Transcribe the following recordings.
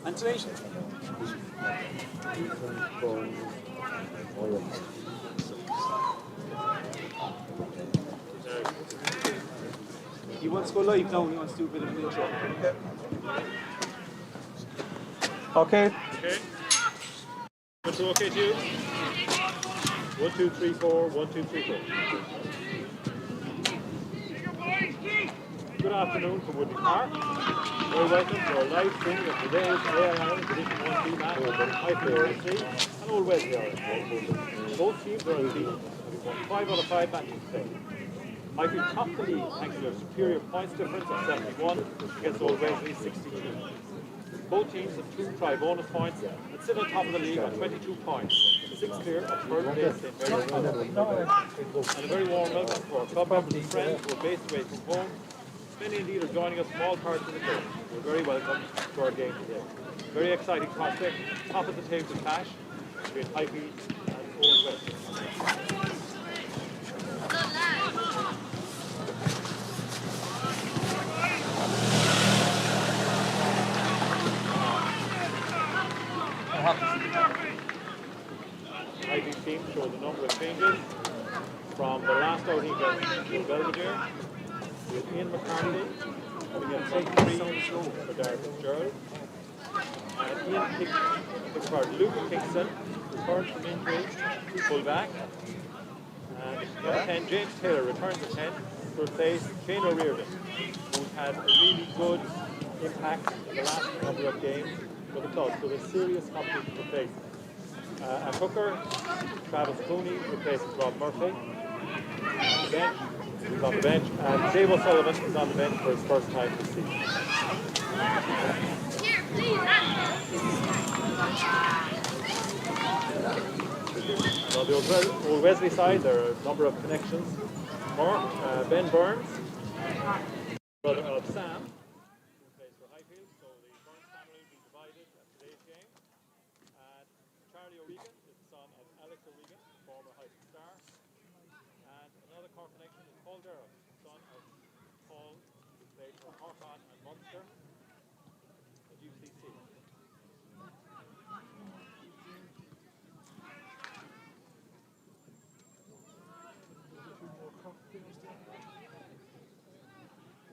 Ventilation. He wants to go live now, he wants to do a bit of an intro. Okay. Okay. What's okay to you? 1, 2, 3, 4. 1, 2, 3, 4. Good afternoon from Woodleigh Park. Very welcome to our live streaming of today's AIR Division 1B match between Highfield RFC and Old Wesley RFC. Both teams are unbeaten. We've won 5 out of 5 matches today. Highfield topped the league thanks to their superior points difference of 71 against Old Wesley 62. Both teams have 2 try-bonus points and sit on top of the league on 22 points, 6 clear of third place St. Mary's College. And a very warm welcome to our club members and friends who are based away from home. Many indeed are joining us from all parts of the country. You're very welcome to our game today. Very exciting prospect, top of the table clash between Highfield and Old Wesley. Highfield team shows a number of changes from the last outing against Belvedere, with Ian McCarthy coming in from 3 for Derek Fitzgerald, and Luke Kingston returned from injury to full back, and number 10 James Taylor returns at 10 to replace Shane O'Riordan, who's had a really good impact in the last number of games for the club, so there's serious competition to replace. At hooker, Travis Cooney replaces Rob Murphy. He's on the bench, and Dave O'Sullivan is on the bench for his first time this season. On the Old Wesley side, there are a number of connections. Mark, Ben Burns, brother of Sam, who plays for Highfield, so the Burns family will be divided at today's game. And Charlie O'Regan is the son of Alex O'Regan, former Highfield star. And another Cork connection is Paul Durham, son of Paul, who played for Cork and Munster at UCC.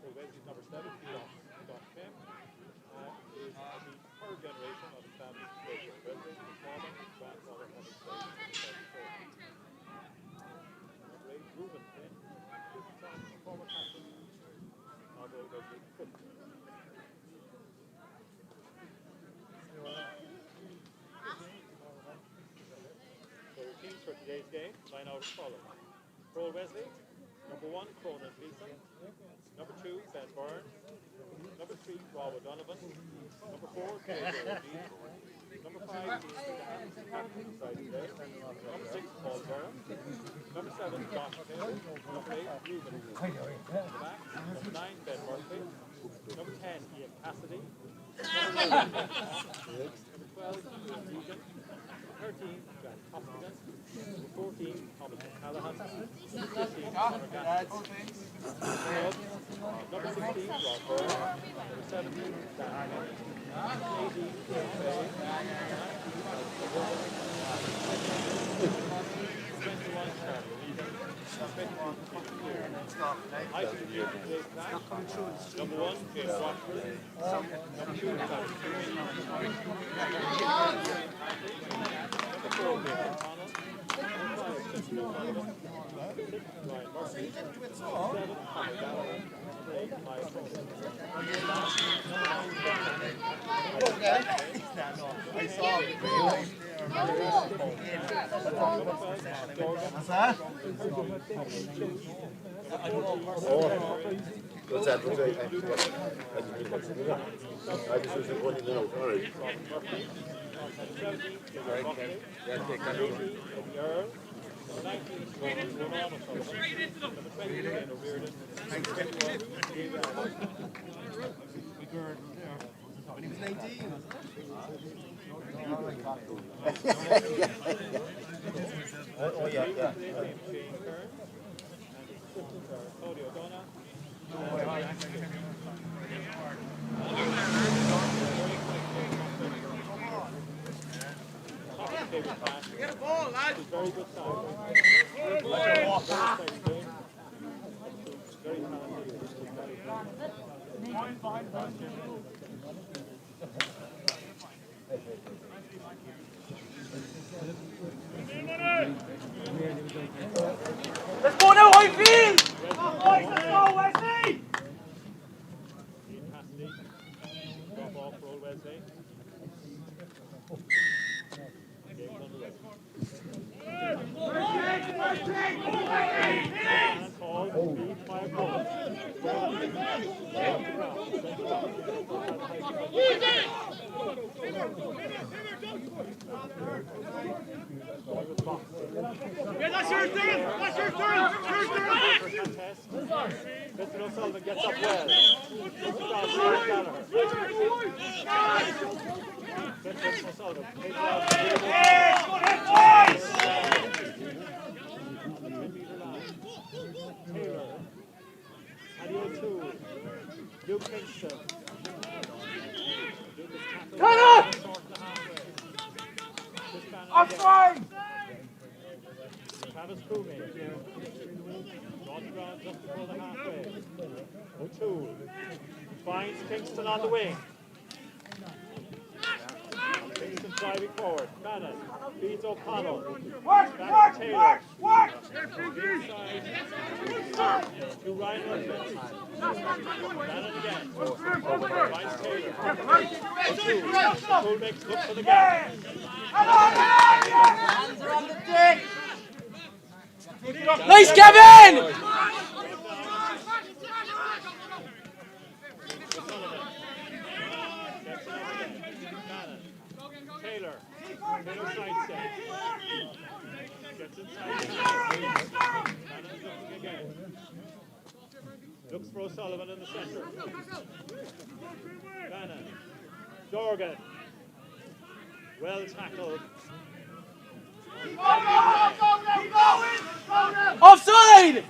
So Wesley's number 7, Josh Kim, is the third generation of his family to play for Wesley. His father and grandfather having played for Ruben Flynn is the son of former captain of Old Wesley football. So the teams for today's game line out as follows. For Old Wesley, number 1, Conan Gleeson. Number 2, Ben Burns. Number 3, Rob O'Donovan. Number 4, David O'Dean. Number 5, Ian McCann, captain beside his bed. Number 6, Paul Durham. Number 7, Josh Taylor. Number 8, Ruben at the back. Number 9, Ben Murphy. Number 10, Ian Cassidy. Number 11, number 12, Ian Deegan. 13, Jack Costigan. Number 14, Thomas McCallaghan. Number 15, Connor Gaskell. Number 16, Rob Byrne. Number 17, Dan Kelly. 18, Ian Bay. 21, Charlie O'Regan. 21, Number 1, James Rochford. Number 2, Travis Cooney. Number 4, David O'Connell. Number 5, Jessica O'Sullivan. Number 6, Ryan Murphy. Number 7, Connor Gallagher. Number 8, Maya Coleman. Number 9, I saw it. What's that? What's that? I just was pointing out. All right. When he was 19, was it? Oh, yeah, yeah. Get a ball, lad. Very good side. Very Let's go now, Highfield! Boys, let's go, Wesley! drop off for Old Wesley. Game's underway. And called, beat by a goal. Yeah, that's your turn! That's your turn! Your turn! Mr. O'Sullivan gets up well. Mr. O'Sullivan takes out. Yes! Go ahead, boys! Taylor. Addy O'Toole. Luke Kingston. Cut it! Offside! Travis Cooney. Draws around just before the halfway. O'Toole finds Kingston on the wing. Kingston driving forward. Bannon beats O'Connell. Back to Taylor. Inside. To Ryan Ruffin. Bannon again. Finds Taylor. O'Toole makes look for the gap. Hands are on the dick! Nice, Kevin! Taylor. Taylor sidestep. Gets inside. Bannon's looking again. Looks for O'Sullivan in the centre. Bannon. Dorgan. Well tackled. Offside!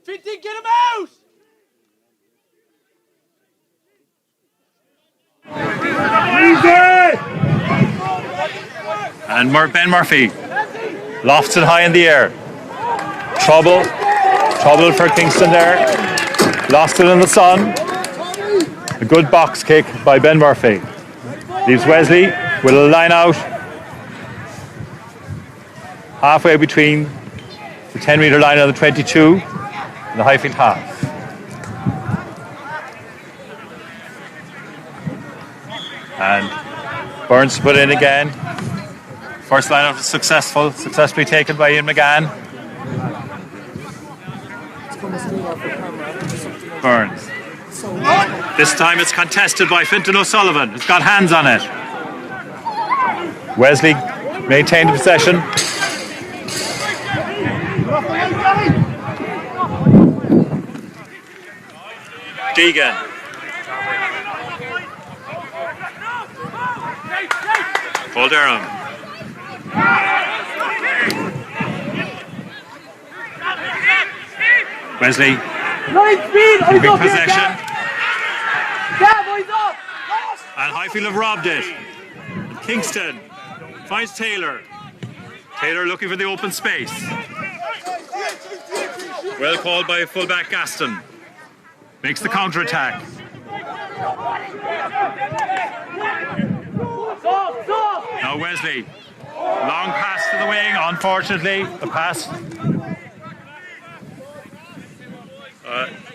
Finty, get him out! And Ben Murphy lofts it high in the air. Trouble for Kingston there. Lost it in the sun. A good box kick by Ben Murphy. Leaves Wesley with a line out halfway between the 10-metre line and the 22 and the Highfield half. And Burns to put in again. First line out was successfully taken by Ian McGann. Burns. This time it's contested by Fintan O'Sullivan. It's got hands on it. Wesley maintained the possession. Deegan. Paul Durham. Wesley keeping possession. And Highfield have robbed it. Kingston finds Taylor. Taylor looking for the open space. Well called by fullback Gaston. Makes the counter-attack. Now Wesley. Long pass to the wing. Unfortunately, the pass.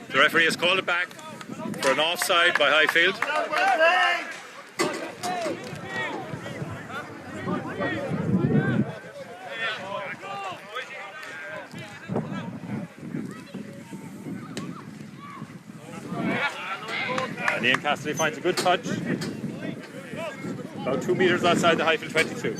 The referee has called it back for an offside by Highfield. And Ian Cassidy finds a good touch. About 2 metres outside the Highfield 22.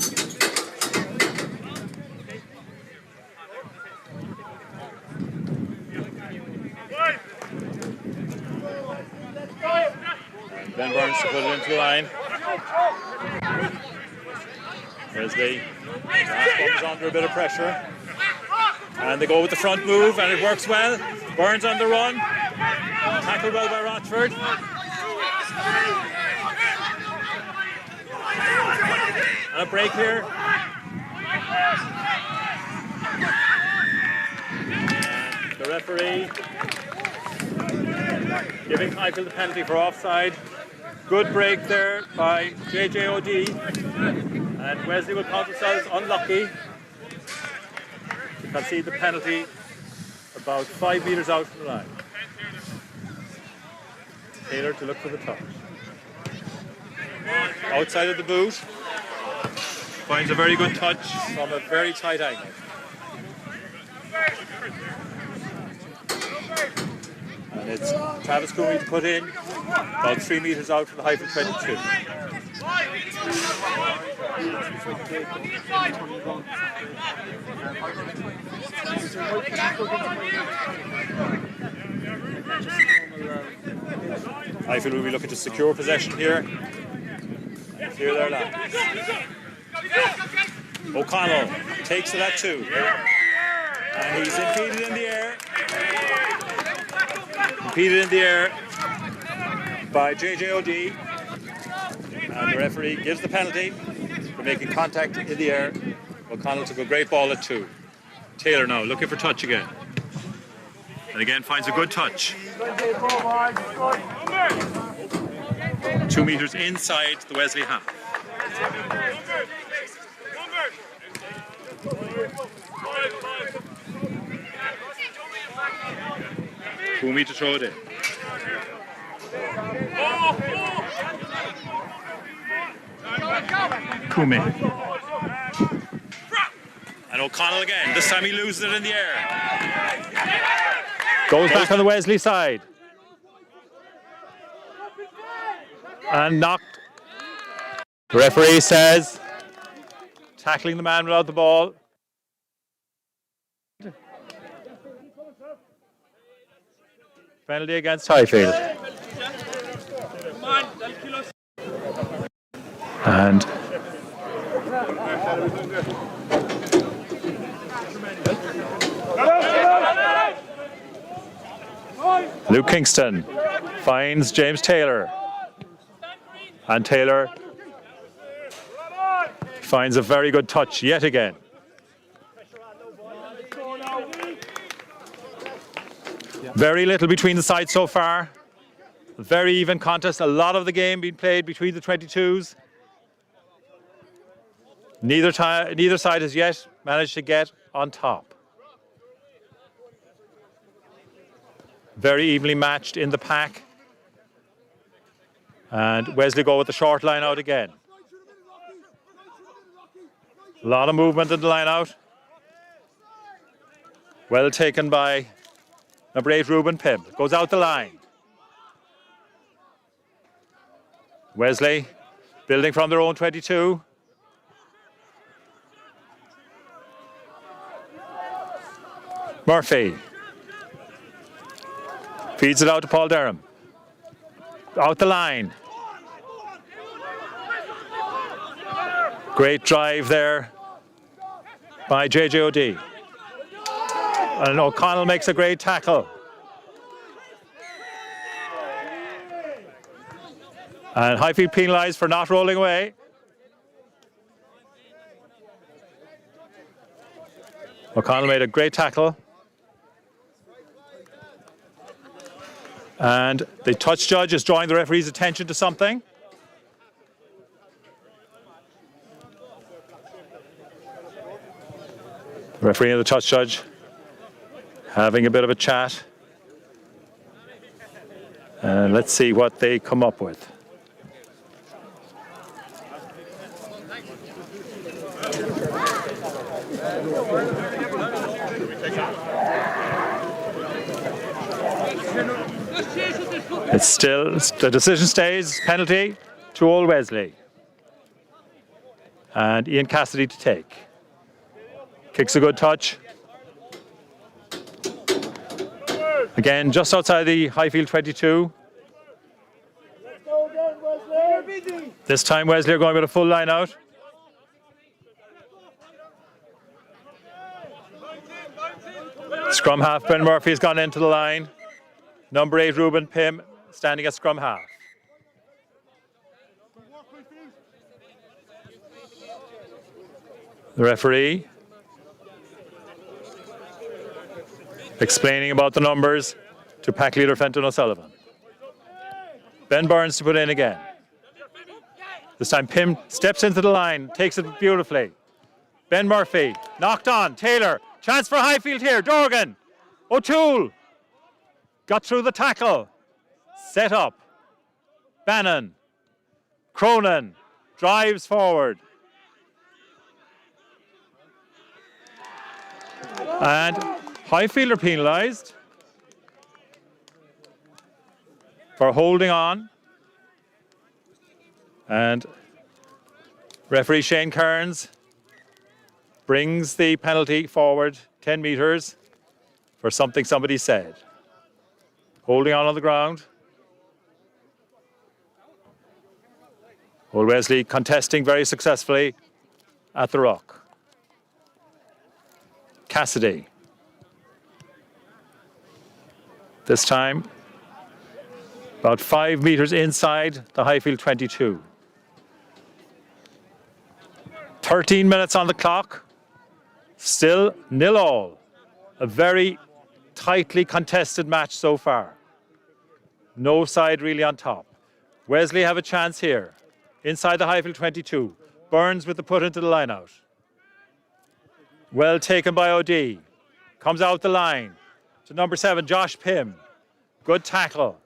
Ben Burns to put it into the line. Wesley comes under a bit of pressure. And they go with the front move and it works well. Burns on the run. Tackled well by Rochford. And a break here. And the referee giving Highfield the penalty for offside. Good break there by JJOD. And Wesley will count themselves unlucky to concede the penalty about 5 metres out from the line. Taylor to look for the touch. Outside of the boot. Finds a very good touch from a very tight angle. And it's Travis Coomey to put in about 3 metres out from the Highfield 22. Highfield will be looking to secure possession here. Clear their lines. O'Connell takes it at 2. And he's impeded in the air. Impeded in the air by JJOD. And the referee gives the penalty for making contact in the air. O'Connell took a great ball at 2. Taylor now looking for touch again. And again finds a good touch. 2 metres inside the Wesley half. Coomey to throw it in. Coomey. And O'Connell again. This time he loses it in the air. Goes back on the Wesley side. And knocked. The referee says, tackling the man without the ball. Penalty against Highfield. And Luke Kingston finds James Taylor. And Taylor finds a very good touch yet again. Very little between the sides so far. A very even contest. A lot of the game being played between the 22s. Neither side has yet managed to get on top. Very evenly matched in the pack. And Wesley go with the short line out again. A lot of movement in the line out. Well taken by number 8, Ruben Pym. Goes out the line. Wesley building from their own 22. Murphy feeds it out to Paul Durham. Out the line. Great drive there by JJOD. And O'Connell makes a great tackle. And Highfield penalised for not rolling away. O'Connell made a great tackle. And the touch judge is drawing the referee's attention to something. The referee and the touch judge having a bit of a chat. And let's see what they come up with. It's still, the decision stays penalty to Old Wesley. And Ian Cassidy to take. Kicks a good touch. Again, just outside the Highfield 22. This time Wesley are going with a full line out. Scrum half Ben Murphy has gone into the line. Number 8 Ruben Pym standing at scrum half. The referee explaining about the numbers to pack leader Fenton O'Sullivan. Ben Burns to put in again. This time Pym steps into the line, takes it beautifully. Ben Murphy, knocked on, Taylor, chance for Highfield here, Dorgan, O'Toole, got through the tackle, set up, Bannon, Cronin, drives forward. And Highfield are penalised for holding on. And referee Shane Kearns brings the penalty forward 10 metres for something somebody said. Holding on the ground. Old Wesley contesting very successfully at the ruck. Cassidy. This time about 5 metres inside the Highfield 22. 13 minutes on the clock. Still 0-0. A very tightly contested match so far. No side really on top. Wesley have a chance here. Inside the Highfield 22. Burns with the put into the line out. Well taken by OD. Comes out the line to number 7, Josh Pym. Good tackle.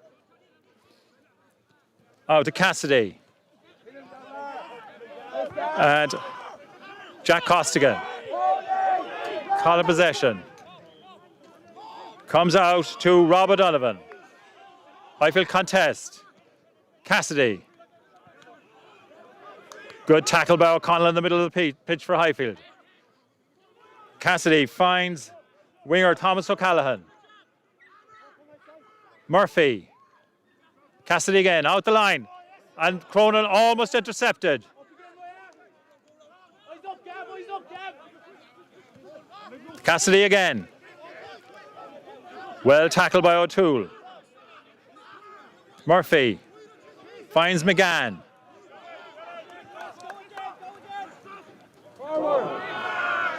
Out to Cassidy. And Jack Costigan. Caught in possession. Comes out to Rob O'Donovan. Highfield contest. Cassidy. Good tackle by O'Connell in the middle of the pitch for Highfield. Cassidy finds winger Thomas O'Callaghan. Murphy. Cassidy again, out the line. And Cronin almost intercepted. Cassidy again. Well tackled by O'Toole. Murphy finds McGann.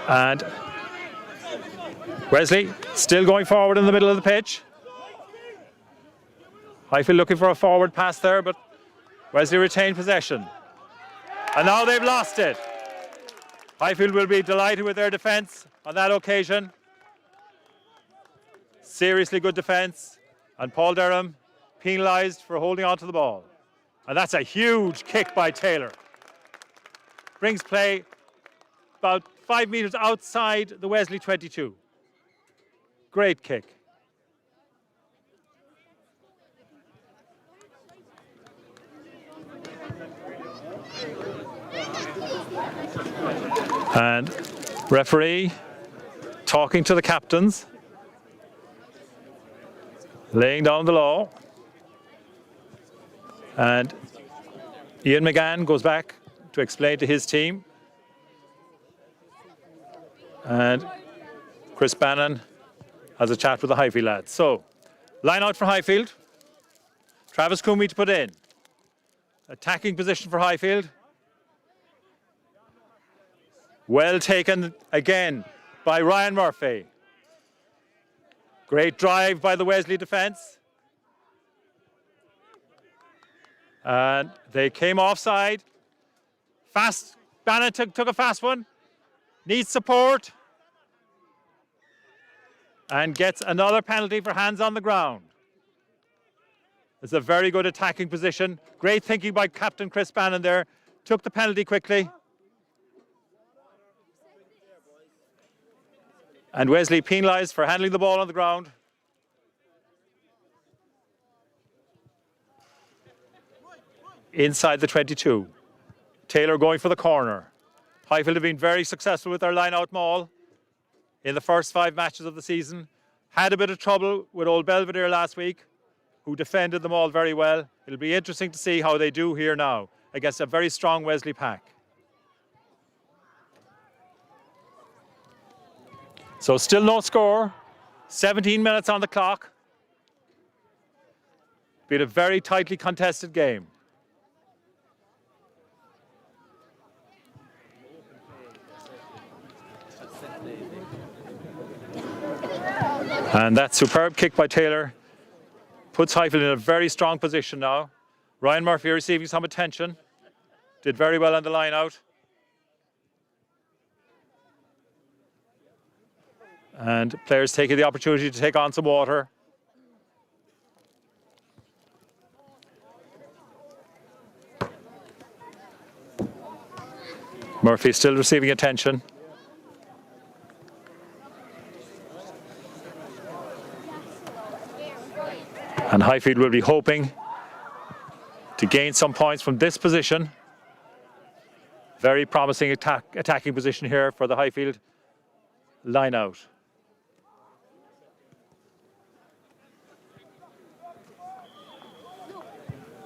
And Wesley still going forward in the middle of the pitch. Highfield looking for a forward pass there, but Wesley retained possession. And now they've lost it. Highfield will be delighted with their defence on that occasion. Seriously good defence. And Paul Durham penalised for holding on to the ball. And that's a huge kick by Taylor. Brings play about 5 metres outside the Wesley 22. Great kick. And referee talking to the captains, laying down the law. And Ian McGann goes back to explain to his team. And Chris Bannon has a chat with the Highfield lads. So, line out for Highfield. Travis Coomey to put in. Attacking position for Highfield. Well taken again by Ryan Murphy. Great drive by the Wesley defence. And they came offside. Fast. Bannon took a fast one. Needs support. And gets another penalty for hands on the ground. It's a very good attacking position. Great thinking by Captain Chris Bannon there. Took the penalty quickly. And Wesley penalised for handling the ball on the ground. Inside the 22. Taylor going for the corner. Highfield have been very successful with their line-out maul in the first 5 matches of the season. Had a bit of trouble with Old Belvedere last week, who defended them all very well. It'll be interesting to see how they do here now against a very strong Wesley pack. So still no score, 17 minutes on the clock. Been a very tightly contested game. And that superb kick by Taylor puts Highfield in a very strong position now. Ryan Murphy receiving some attention. Did very well on the line out. And players taking the opportunity to take on some water. Murphy still receiving attention. And Highfield will be hoping to gain some points from this position. Very promising attacking position here for the Highfield line out.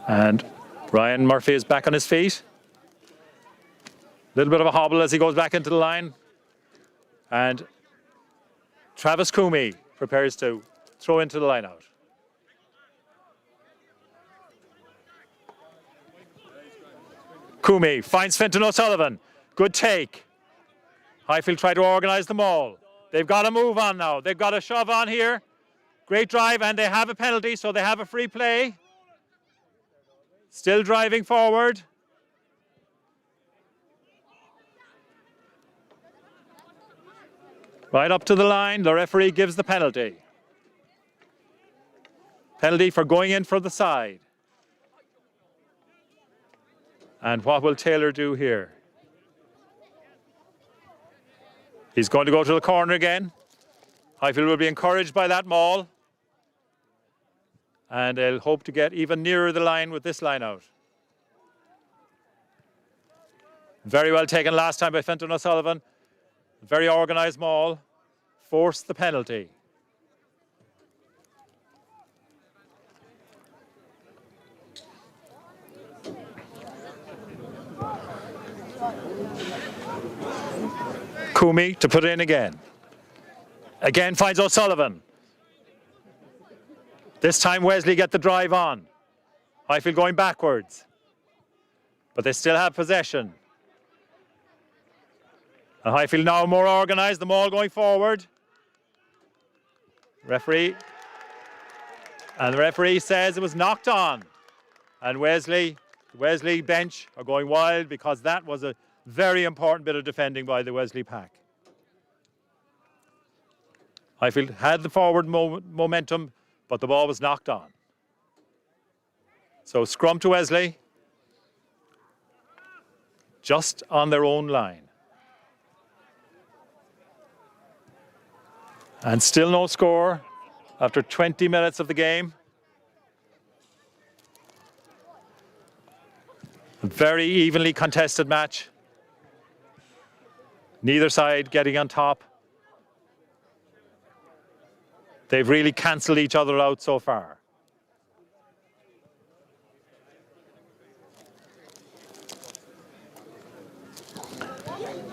And Ryan Murphy is back on his feet. A little bit of a hobble as he goes back into the line. And Travis Coomey prepares to throw into the line out. Coomey finds Fintan O'Sullivan. Good take. Highfield try to organise them all. They've got to move on now. They've got to shove on here. Great drive, and they have a penalty, so they have a free play. Still driving forward. Right up to the line. The referee gives the penalty. Penalty for going in for the side. And what will Taylor do here? He's going to go to the corner again. Highfield will be encouraged by that maul. And they'll hope to get even nearer the line with this line out. Very well taken last time by Fintan O'Sullivan. Very organised maul. Forced the penalty. Coomey to put in again. Again finds O'Sullivan. This time Wesley get the drive on. Highfield going backwards. But they still have possession. And Highfield now more organised, them all going forward. Referee. And the referee says it was knocked on. And Wesley bench are going wild because that was a very important bit of defending by the Wesley pack. Highfield had the forward momentum, but the ball was knocked on. So scrum to Wesley, just on their own line. And still no score after 20 minutes of the game. A very evenly contested match. Neither side getting on top. They've really cancelled each other out so far.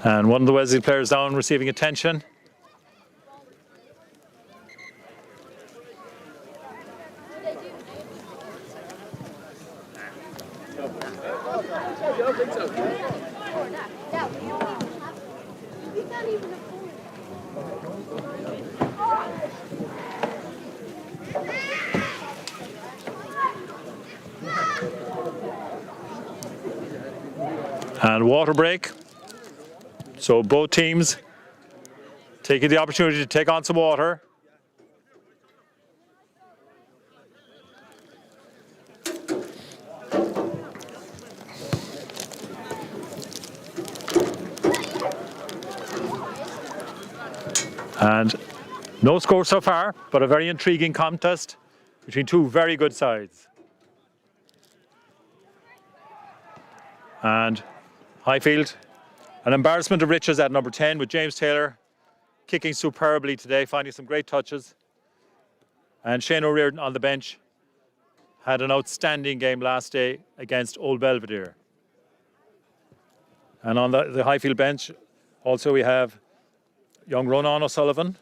And one of the Wesley players down receiving attention. And water break. So both teams taking the opportunity to take on some water. And no score so far, but a very intriguing contest between two very good sides. And Highfield, an embarrassment of riches at number 10 with James Taylor kicking superbly today, finding some great touches. And Shane O'Riordan on the bench had an outstanding game last day against Old Belvedere. And on the Highfield bench, also we have young Ronan O'Sullivan,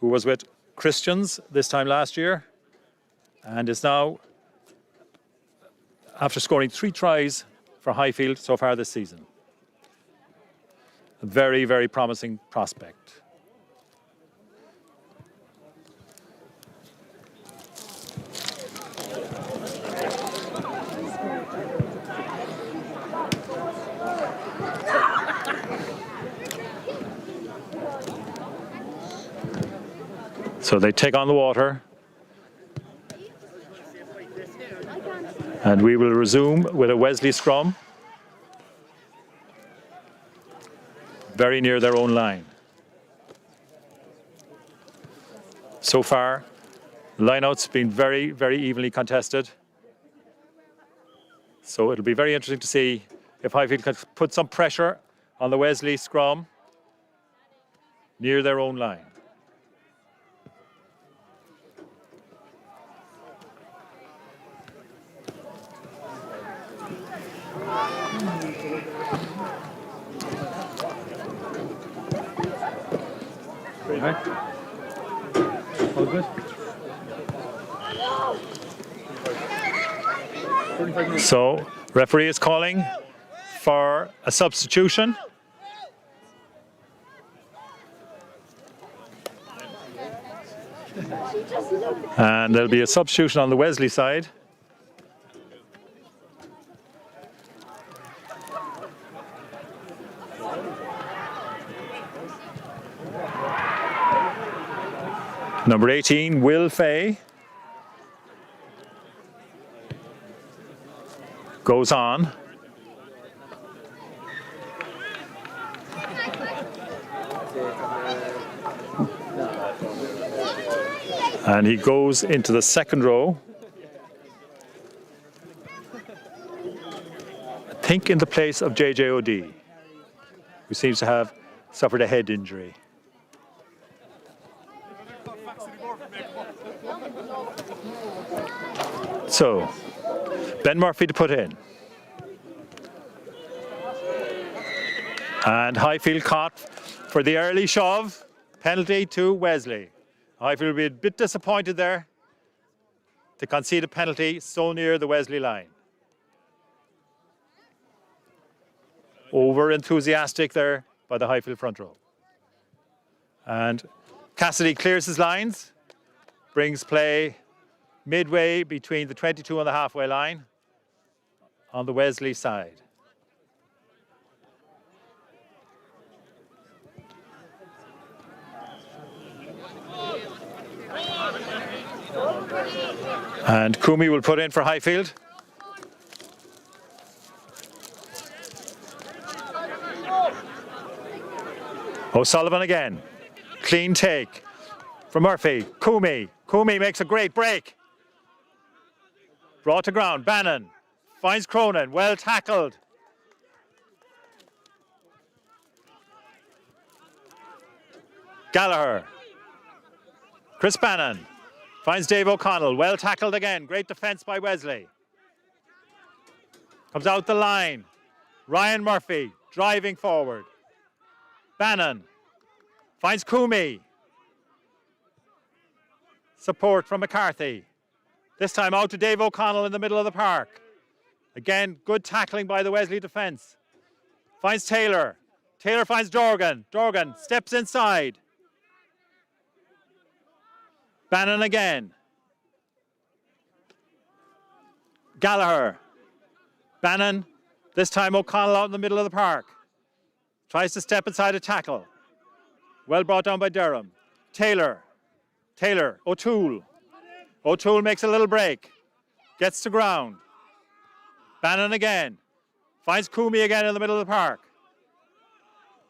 who was with Christians this time last year and is now, after scoring 3 tries for Highfield so far this season. A very, very promising prospect. So they take on the water. And we will resume with a Wesley scrum. Very near their own line. So far, the lineout's been very, very evenly contested. So it'll be very interesting to see if Highfield can put some pressure on the Wesley scrum near their own line. Right. All good. So, referee is calling for a substitution. And there'll be a substitution on the Wesley side. Number 18, Will Fay, goes on. And he goes into the second row. I think in the place of JJOD, who seems to have suffered a head injury. So, Ben Murphy to put in. And Highfield caught for the early shove. Penalty to Wesley. Highfield will be a bit disappointed there. to concede a penalty so near the Wesley line. Over enthusiastic there by the Highfield front row. And Cassidy clears his lines, brings play midway between the 22 and the halfway line on the Wesley side. And Kumi will put in for Highfield. O'Sullivan again. Clean take from Murphy. Kumi. Kumi makes a great break. Brought to ground. Bannon finds Cronin. Well tackled. Gallagher. Chris Bannon finds Dave O'Connell. Well tackled again. Great defence by Wesley. Comes out the line. Ryan Murphy driving forward. Bannon finds Kumi. Support from McCarthy. This time out to Dave O'Connell in the middle of the park. Again, good tackling by the Wesley defence. Finds Taylor. Taylor finds Dorgan. Dorgan steps inside. Bannon again. Gallagher. Bannon. This time O'Connell out in the middle of the park. Tries to step inside a tackle. Well brought down by Durham. Taylor. Taylor. O'Toole. O'Toole makes a little break. Gets to ground. Bannon again. Finds Kumi again in the middle of the park.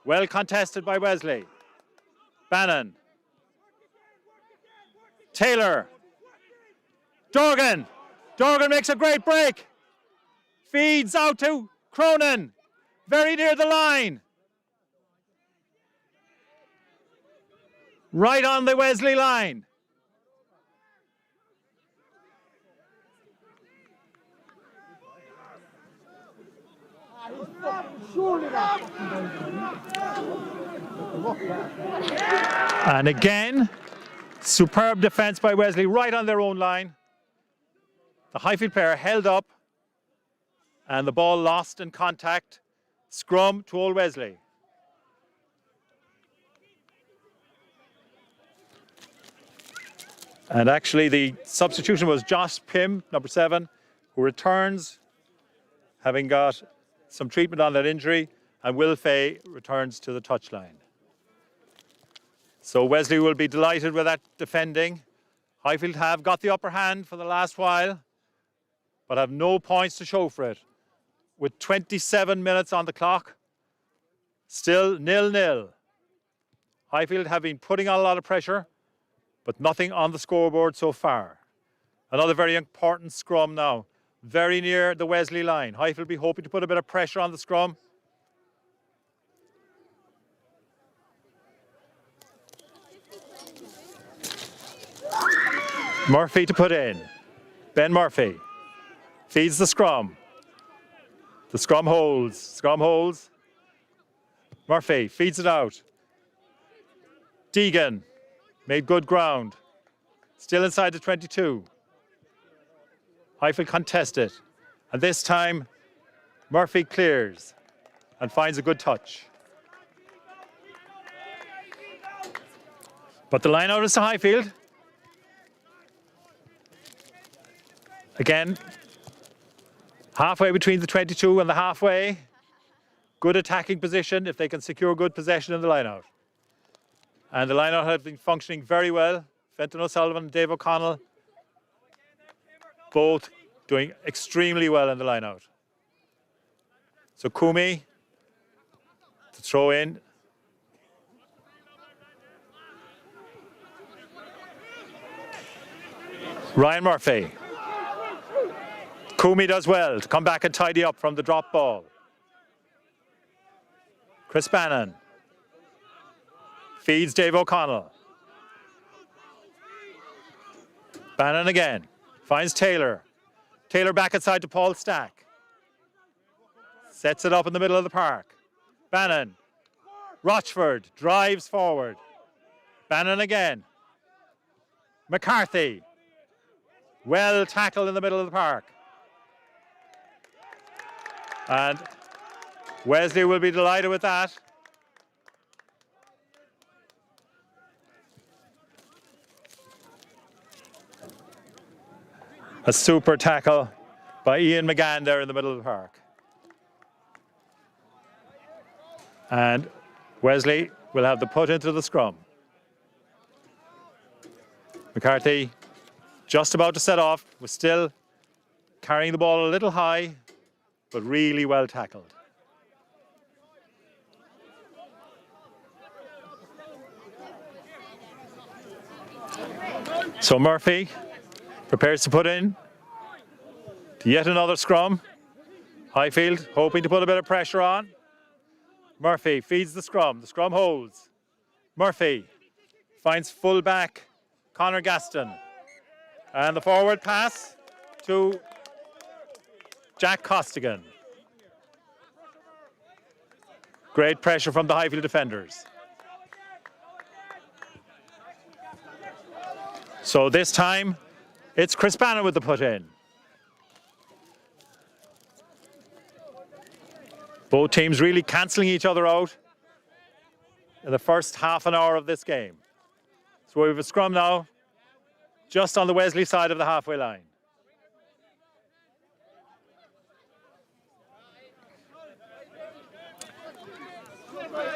Well contested by Wesley. Bannon. Taylor. Dorgan. Dorgan makes a great break. Feeds out to Cronin. Very near the line. Right on the Wesley line. And again, superb defence by Wesley right on their own line. The Highfield player held up and the ball lost in contact. Scrum to Old Wesley. And actually the substitution was Josh Pym, number 7, who returns, having got some treatment on that injury, and Will Fay returns to the touchline. So Wesley will be delighted with that defending. Highfield have got the upper hand for the last while, but have no points to show for it. With 27 minutes on the clock, still 0-0. Highfield have been putting on a lot of pressure, but nothing on the scoreboard so far. Another very important scrum now, very near the Wesley line. Highfield will be hoping to put a bit of pressure on the scrum. Murphy to put in. Ben Murphy feeds the scrum. The scrum holds. Scrum holds. Murphy feeds it out. Deegan made good ground. Still inside the 22. Highfield contested. And this time, Murphy clears and finds a good touch. But the line out is to Highfield. Again, halfway between the 22 and the halfway. Good attacking position if they can secure good possession in the line-out. And the line-out has been functioning very well. Fenton O'Sullivan and Dave O'Connell both doing extremely well in the line-out. So Kumi to throw in. Ryan Murphy. Kumi does well to come back and tidy up from the drop ball. Chris Bannon feeds Dave O'Connell. Bannon again, finds Taylor. Taylor back inside to Paul Stack. Sets it up in the middle of the park. Bannon. Rochford drives forward. Bannon again. McCarthy. Well tackled in the middle of the park. And Wesley will be delighted with that. A super tackle by Ian McGann there in the middle of the park. And Wesley will have the put into the scrum. McCarthy just about to set off, was still carrying the ball a little high, but really well tackled. So Murphy prepares to put in yet another scrum. Highfield hoping to put a bit of pressure on. Murphy feeds the scrum holds. Murphy finds full back Conor Gaston. And the forward pass to Jack Costigan. Great pressure from the Highfield defenders. So this time, it's Chris Bannon with the put in. Both teams really cancelling each other out in the first half an hour of this game. So we have a scrum now, just on the Wesley side of the halfway line.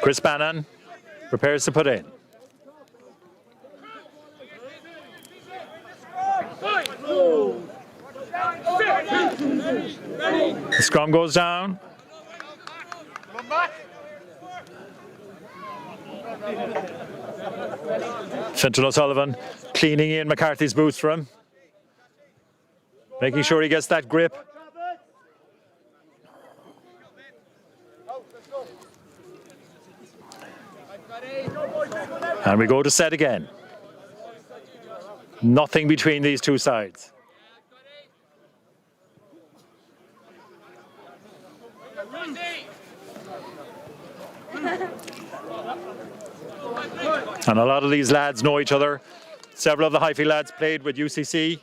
Chris Bannon prepares to put in. The scrum goes down. Fintan O'Sullivan cleaning Ian McCarthy's boots for him, making sure he gets that grip. And we go to set again. Nothing between these two sides. And a lot of these lads know each other. Several of the Highfield lads played with UCC,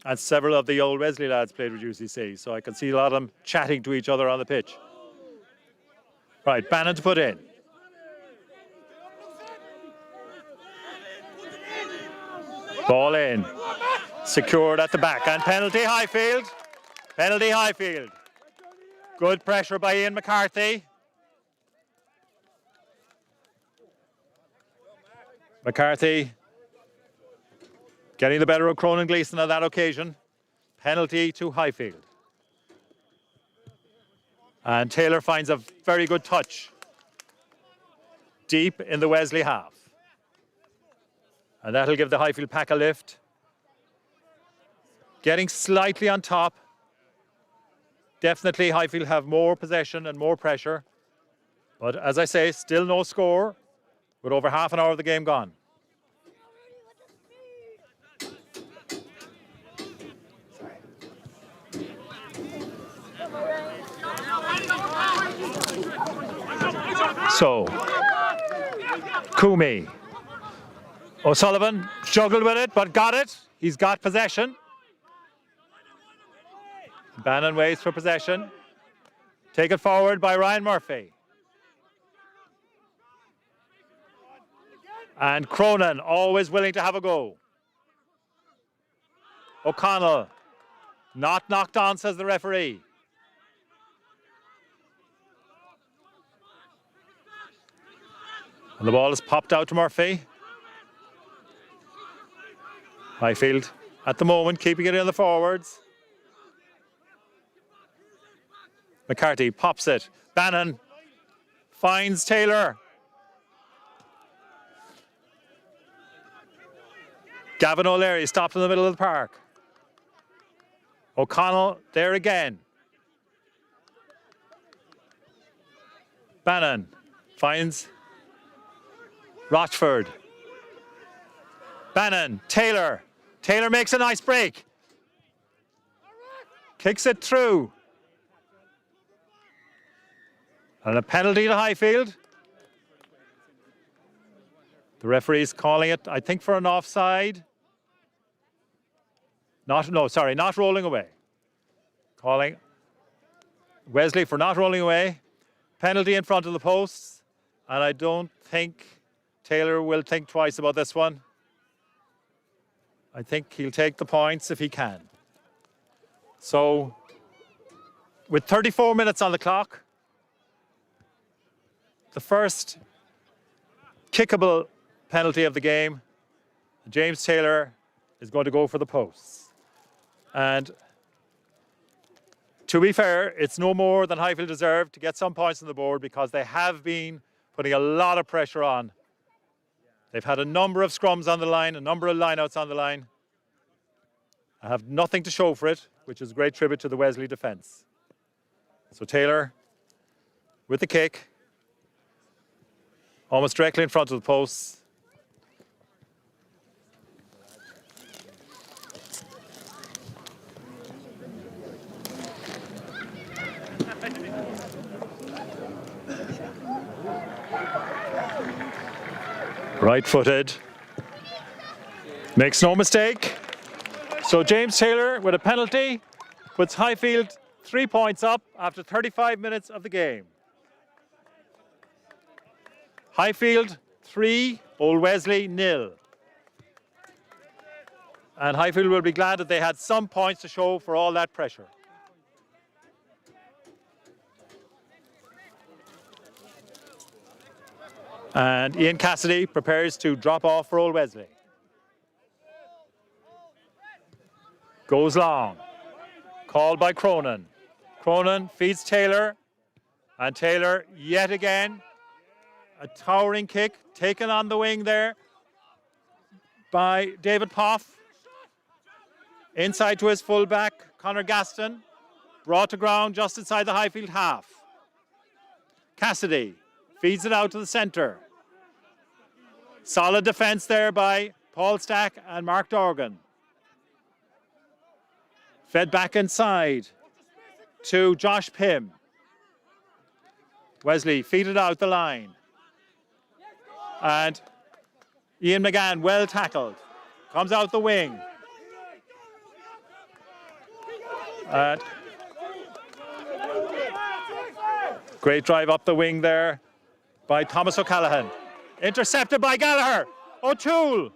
and several of the Old Wesley lads played with UCC. So I can see a lot of them chatting to each other on the pitch. Right, Bannon to put in. Ball in. Secured at the back. And penalty Highfield. Penalty Highfield. Good pressure by Ian McCarthy. McCarthy getting the better of Cronin Gleeson on that occasion. Penalty to Highfield. And Taylor finds a very good touch deep in the Wesley half. And that'll give the Highfield pack a lift. Getting slightly on top. Definitely Highfield have more possession and more pressure. But as I say, still no score, with over half an hour of the game gone. So, Kumi. O'Sullivan struggled with it, but got it. He's got possession. Bannon waits for possession. Taken forward by Ryan Murphy. And Cronin, always willing to have a go. O'Connell, not knocked on, says the referee. And the ball is popped out to Murphy. Highfield, at the moment, keeping it in the forwards. McCarthy pops it. Bannon finds Taylor. Gavin O'Leary stopped in the middle of the park. O'Connell there again. Bannon finds Rochford. Bannon, Taylor. Taylor makes a nice break. Kicks it through. And a penalty to Highfield. The referee's calling it, I think, for an offside. Not rolling away. Calling Wesley for not rolling away. Penalty in front of the posts. And I don't think Taylor will think twice about this one. I think he'll take the points if he can. So, with 34 minutes on the clock, the first kickable penalty of the game, James Taylor is going to go for the posts. And to be fair, it's no more than Highfield deserved to get some points on the board because they have been putting a lot of pressure on. They've had a number of scrums on the line, a number of lineouts on the line. I have nothing to show for it, which is a great tribute to the Wesley defence. So Taylor with the kick, almost directly in front of the posts. Right-footed, makes no mistake. So James Taylor with a penalty puts Highfield 3 points up after 35 minutes of the game. Highfield 3, Old Wesley 0. And Highfield will be glad that they had some points to show for all that pressure. And Ian Cassidy prepares to drop off for Old Wesley. Goes long. Called by Cronin. Cronin feeds Taylor. And Taylor yet again. A towering kick taken on the wing there by David Poff. Inside to his fullback, Conor Gaston. Brought to ground just inside the Highfield half. Cassidy feeds it out to the centre. Solid defence there by Paul Stack and Mark Dorgan. Fed back inside to Josh Pym. Wesley feed it out the line. And Ian McGann, well tackled. Comes out the wing. Great drive up the wing there by Thomas O'Callaghan. Intercepted by Gallagher. O'Toole.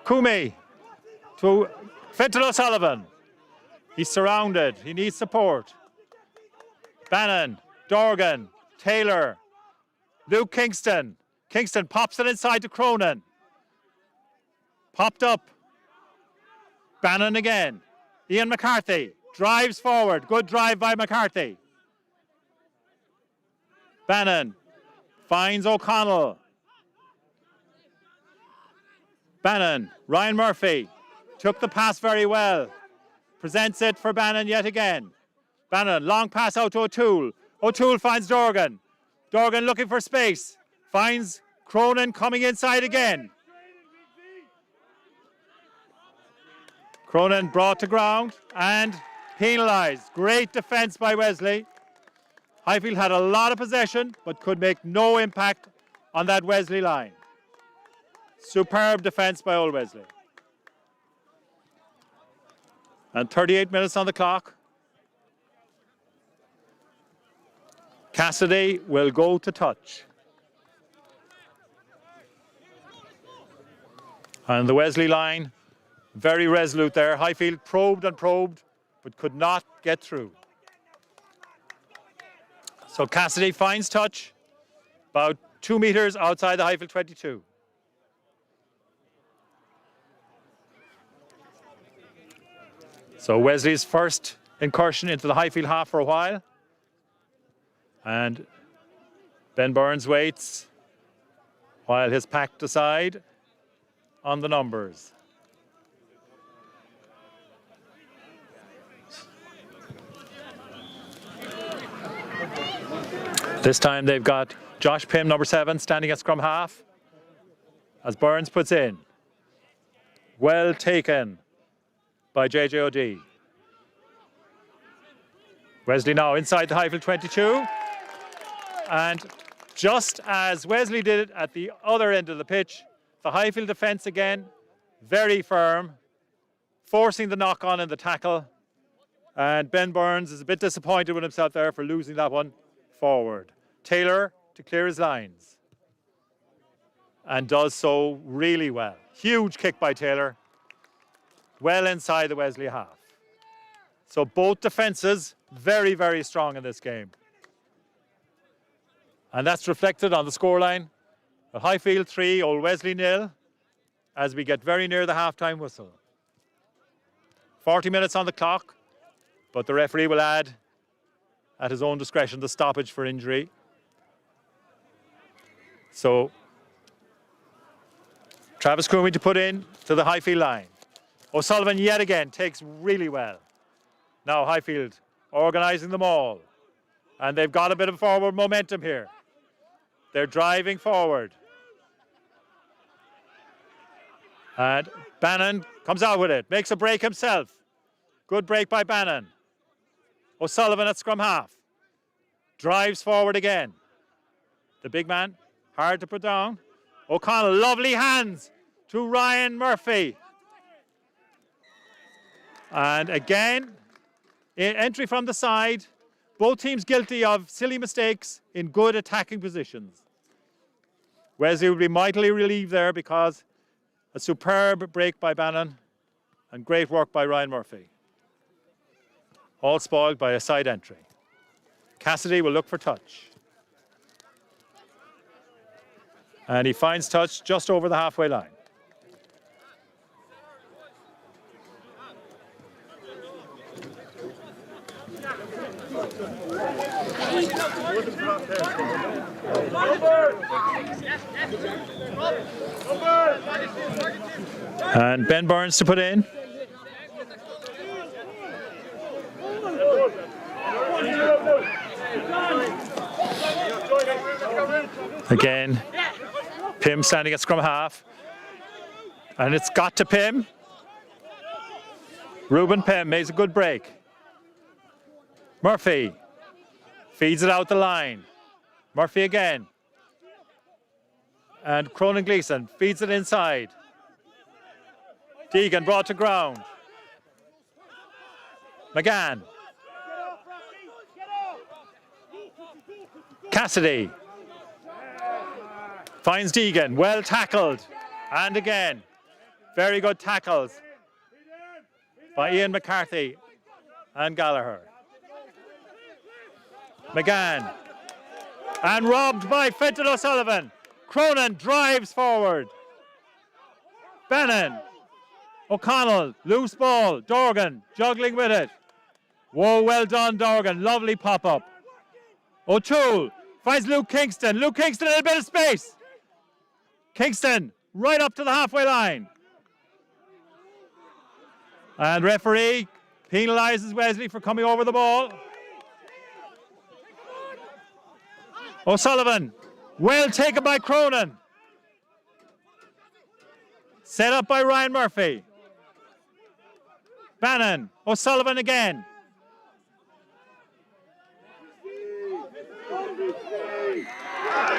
Coomey to Fenton O'Sullivan. He's surrounded. He needs support. Bannon, Dorgan, Taylor, Luke Kingston. Kingston pops it inside to Cronin. Popped up. Bannon again. Ian McCarthy drives forward. Good drive by McCarthy. Bannon finds O'Connell. Bannon, Ryan Murphy took the pass very well. Presents it for Bannon yet again. Bannon, long pass out to O'Toole. O'Toole finds Dorgan. Dorgan looking for space. Finds Cronin coming inside again. Cronin brought to ground and penalised. Great defence by Wesley. Highfield had a lot of possession but could make no impact on that Wesley line. Superb defence by Old Wesley. And 38 minutes on the clock. Cassidy will go to touch. And the Wesley line, very resolute there. Highfield probed and probed, but could not get through. So Cassidy finds touch, about 2 metres outside the Highfield 22. So Wesley's first incursion into the Highfield half for a while. And Ben Burns waits while his pack decide on the numbers. This time they've got Josh Pym, number 7, standing at scrum half as Burns puts in. Well taken by JJOD. Wesley now inside the Highfield 22. And just as Wesley did it at the other end of the pitch, The Highfield defence again, very firm, forcing the knock-on in the tackle. And Ben Burns is a bit disappointed with himself there for losing that one forward. Taylor to clear his lines. And does so really well. Huge kick by Taylor. Well inside the Wesley half. So both defences very, very strong in this game. And that's reflected on the scoreline. Highfield 3, Old Wesley 0, as we get very near the half-time whistle. 40 minutes on the clock, but the referee will add, at his own discretion, the stoppage for injury. So, Travis Coomey to put in to the Highfield line. O'Sullivan yet again takes really well. Now Highfield organising them all. And they've got a bit of forward momentum here. They're driving forward. And Bannon comes out with it, makes a break himself. Good break by Bannon. O'Sullivan at scrum half. Drives forward again. The big man, hard to put down. O'Connell, lovely hands to Ryan Murphy. And again, entry from the side. Both teams guilty of silly mistakes in good attacking positions. Wesley will be mightily relieved there because a superb break by Bannon and great work by Ryan Murphy. All spoiled by a side entry. Cassidy will look for touch. And he finds touch just over the halfway line. And Ben Burns to put in. Again, Pym standing at scrum half. And it's got to Pym. Reuben Pym makes a good break. Murphy feeds it out the line. Murphy again. And Cronin Gleeson feeds it inside. Deegan brought to ground. McGann. Cassidy. Finds Deegan, well tackled. And again, very good tackles by Ian McCarthy and Gallagher. McGann. And robbed by Fenton O'Sullivan. Cronin drives forward. Bannon. O'Connell, loose ball. Dorgan juggling with it. Whoa, well done, Dorgan. Lovely pop-up. O'Toole finds Luke Kingston. Luke Kingston in a bit of space. Kingston right up to the halfway line. And referee penalises Wesley for coming over the ball. O'Sullivan, well taken by Cronin. Set up by Ryan Murphy. Bannon, O'Sullivan again.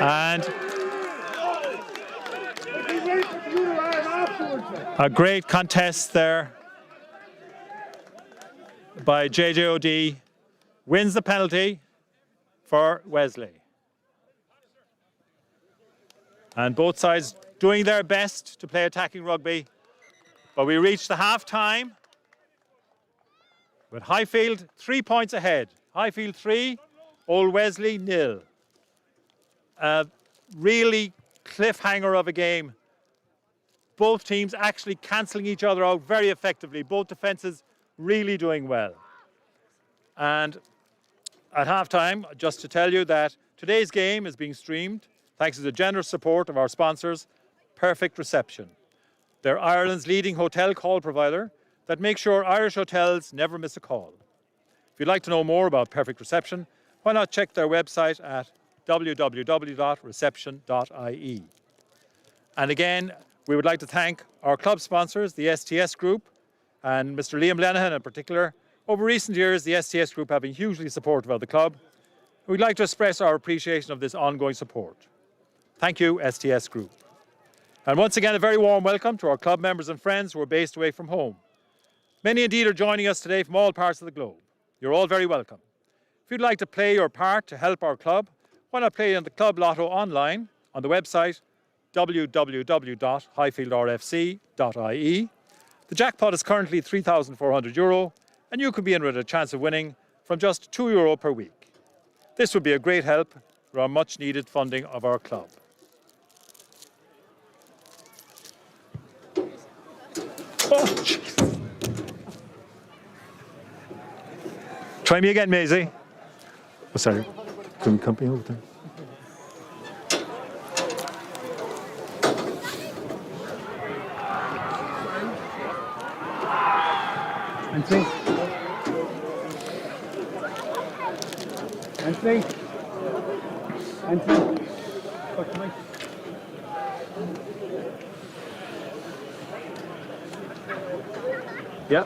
And a great contest there by JJOD. Wins the penalty for Wesley. And both sides doing their best to play attacking rugby. But we reach the half-time with Highfield 3 points ahead. Highfield 3, Old Wesley 0. A really cliffhanger of a game. Both teams actually cancelling each other out very effectively. Both defences really doing well. And at half-time, just to tell you that today's game is being streamed thanks to the generous support of our sponsors, Perfect Reception. They're Ireland's leading hotel call provider that makes sure Irish hotels never miss a call. If you'd like to know more about Perfect Reception, why not check their website at www.reception.ie. And again, we would like to thank our club sponsors, the STS Group, and Mr. Liam Lenihan in particular. Over recent years, the STS Group have been hugely supportive of the club. We'd like to express our appreciation of this ongoing support. Thank you, STS Group. And once again, a very warm welcome to our club members and friends who are based away from home. Many indeed are joining us today from all parts of the globe. You're all very welcome. If you'd like to play your part to help our club, why not play in the Club Lotto online on the website www.highfieldrfc.ie. The jackpot is currently €3,400 and you could be in with a chance of winning from just €2 per week. This would be a great help for our much needed funding of our club. Oh, jeez. Try me again, Maisie. Oh, sorry. Can you come me over there? Anthony. Anthony. Anthony. Talk to me. Yeah.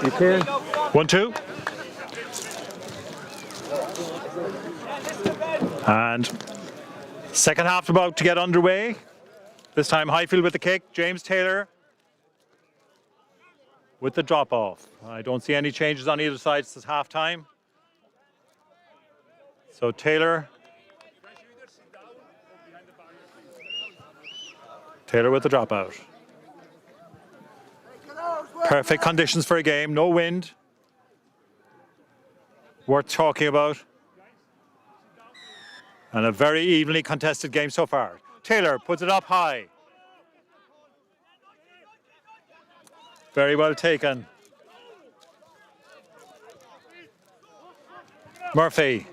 You clear? 1-2. And second half about to get underway. This time Highfield with the kick. James Taylor with the drop off. I don't see any changes on either side since half time. So Taylor with the dropout. Perfect conditions for a game, no wind. Worth talking about. And a very evenly contested game so far. Taylor puts it up high. Very well taken. Murphy.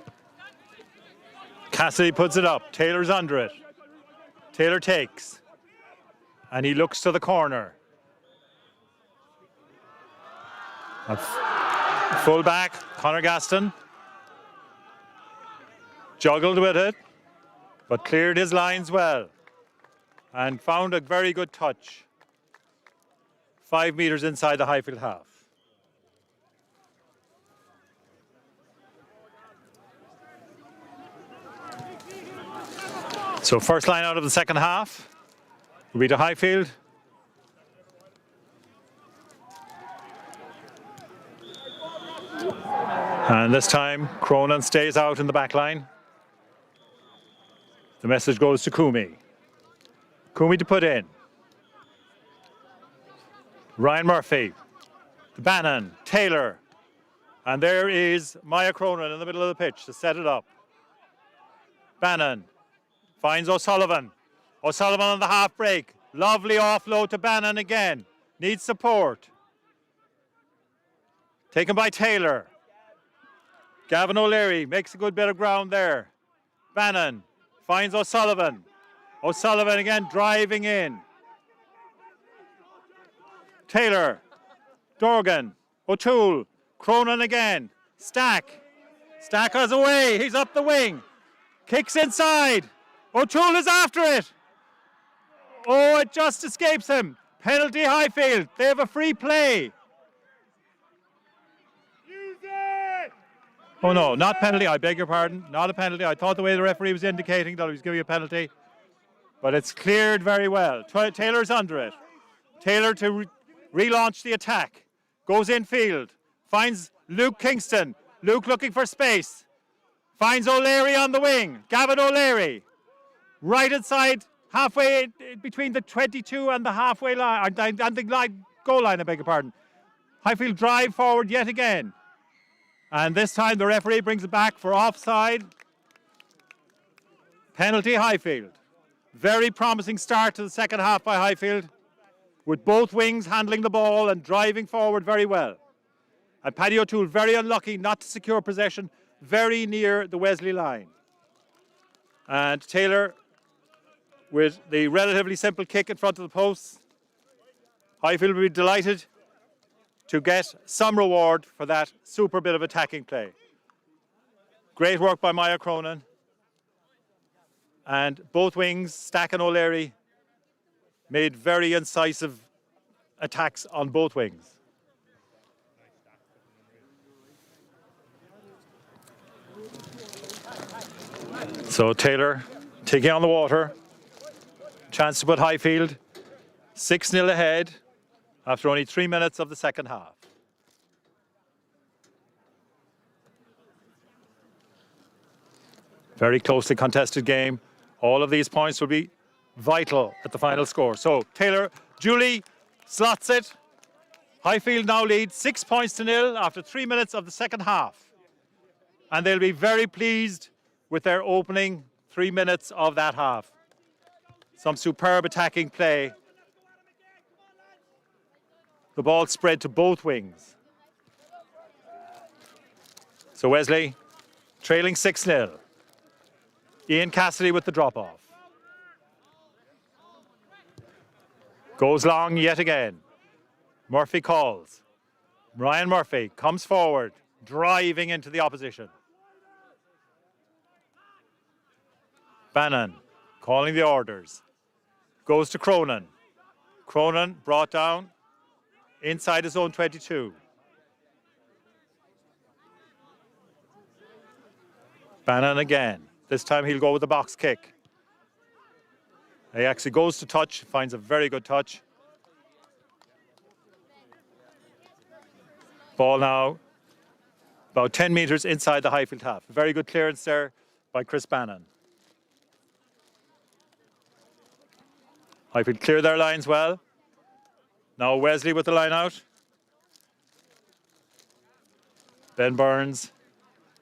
Cassidy puts it up. Taylor's under it. Taylor takes. And he looks to the corner. Full back, Conor Gaston. Juggled with it, but cleared his lines well. And found a very good touch. 5 meters inside the Highfield half. So first line out of the second half will be to Highfield. And this time, Cronin stays out in the back line. The message goes to Kumi. Kumi to put in. Ryan Murphy, to Bannon, Taylor. And there is Maya Cronin in the middle of the pitch to set it up. Bannon finds O'Sullivan. O'Sullivan on the half break. Lovely offload to Bannon again. Needs support. Taken by Taylor. Gavin O'Leary makes a good bit of ground there. Bannon finds O'Sullivan. O'Sullivan again driving in. Taylor, Dorgan, O'Toole, Cronin again. Stack has away. He's up the wing. Kicks inside. O'Toole is after it. Oh, it just escapes him. Penalty Highfield. They have a free play. Oh no, not penalty. I beg your pardon. Not a penalty. I thought the way the referee was indicating that he was giving a penalty. But it's cleared very well. Taylor's under it. Taylor to relaunch the attack. Goes infield. Finds Luke Kingston. Luke looking for space. Finds O'Leary on the wing. Gavin O'Leary. Right inside, halfway between the 22 and the halfway line, and the goal line, I beg your pardon. Highfield drive forward yet again. And this time the referee brings it back for offside. Penalty Highfield. Very promising start to the second half by Highfield, with both wings handling the ball and driving forward very well. And Paddy O'Toole very unlucky not to secure possession very near the Wesley line. And Taylor with the relatively simple kick in front of the posts. Highfield will be delighted to get some reward for that super bit of attacking play. Great work by Maya Cronin. And both wings, Stack and O'Leary, made very incisive attacks on both wings. So Taylor taking on the water. Chance to put Highfield 6-0 ahead after only 3 minutes of the second half. Very closely contested game. All of these points will be vital at the final score. So Taylor, Julie slots it. Highfield now leads 6 points to 0 after 3 minutes of the second half. And they'll be very pleased with their opening 3 minutes of that half. Some superb attacking play. The ball spread to both wings. So Wesley trailing 6-0. Ian Cassidy with the drop-off. Goes long yet again. Murphy calls. Ryan Murphy comes forward, driving into the opposition. Bannon calling the orders. Goes to Cronin. Cronin brought down inside his own 22. Bannon again. This time he'll go with the box kick. He actually goes to touch, finds a very good touch. Ball now about 10 metres inside the Highfield half. Very good clearance there by Chris Bannon. Highfield clear their lines well. Now Wesley with the line out. Ben Burns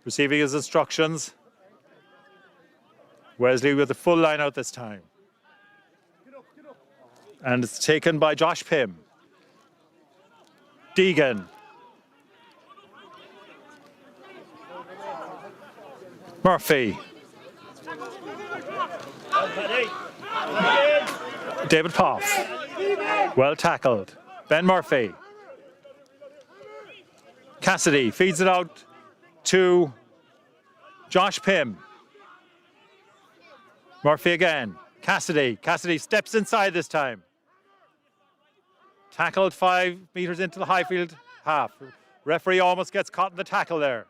receiving his instructions. Wesley with the full line out this time. And it's taken by Josh Pym. Deegan. Murphy. David Poff. Well tackled. Ben Murphy. Cassidy feeds it out to Josh Pym. Murphy again. Cassidy. Cassidy steps inside this time. Tackled 5 meters into the Highfield half. Referee almost gets caught in the tackle there.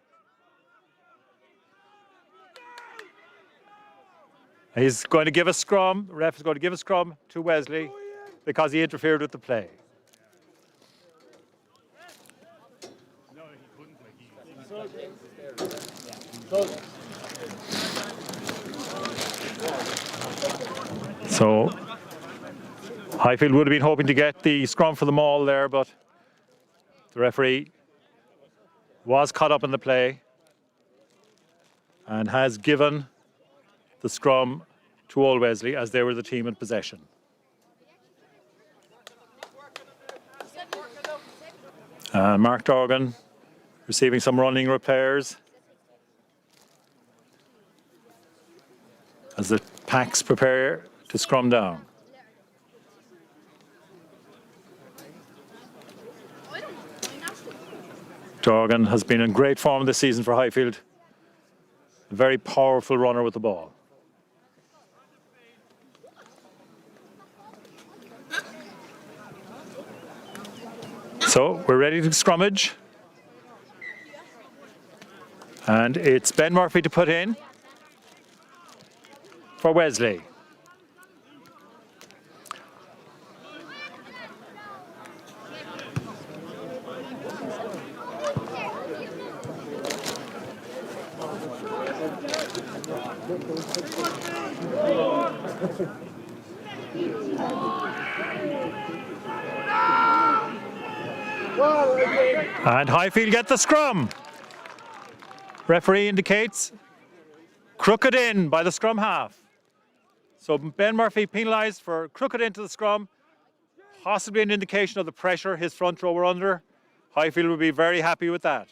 He's going to give a scrum. The ref is going to give a scrum to Wesley because he interfered with the play. So Highfield would have been hoping to get the scrum for the maul there, but the referee was caught up in the play and has given the scrum to Old Wesley as they were the team in possession. Mark Dorgan receiving some running repairs as the packs prepare to scrum down. Dorgan has been in great form this season for Highfield. A very powerful runner with the ball. So we're ready to scrummage. And it's Ben Murphy to put in for Wesley. And Highfield get the scrum. Referee indicates crooked in by the scrum half. So Ben Murphy penalised for crooked into the scrum, possibly an indication of the pressure his front row were under. Highfield would be very happy with that.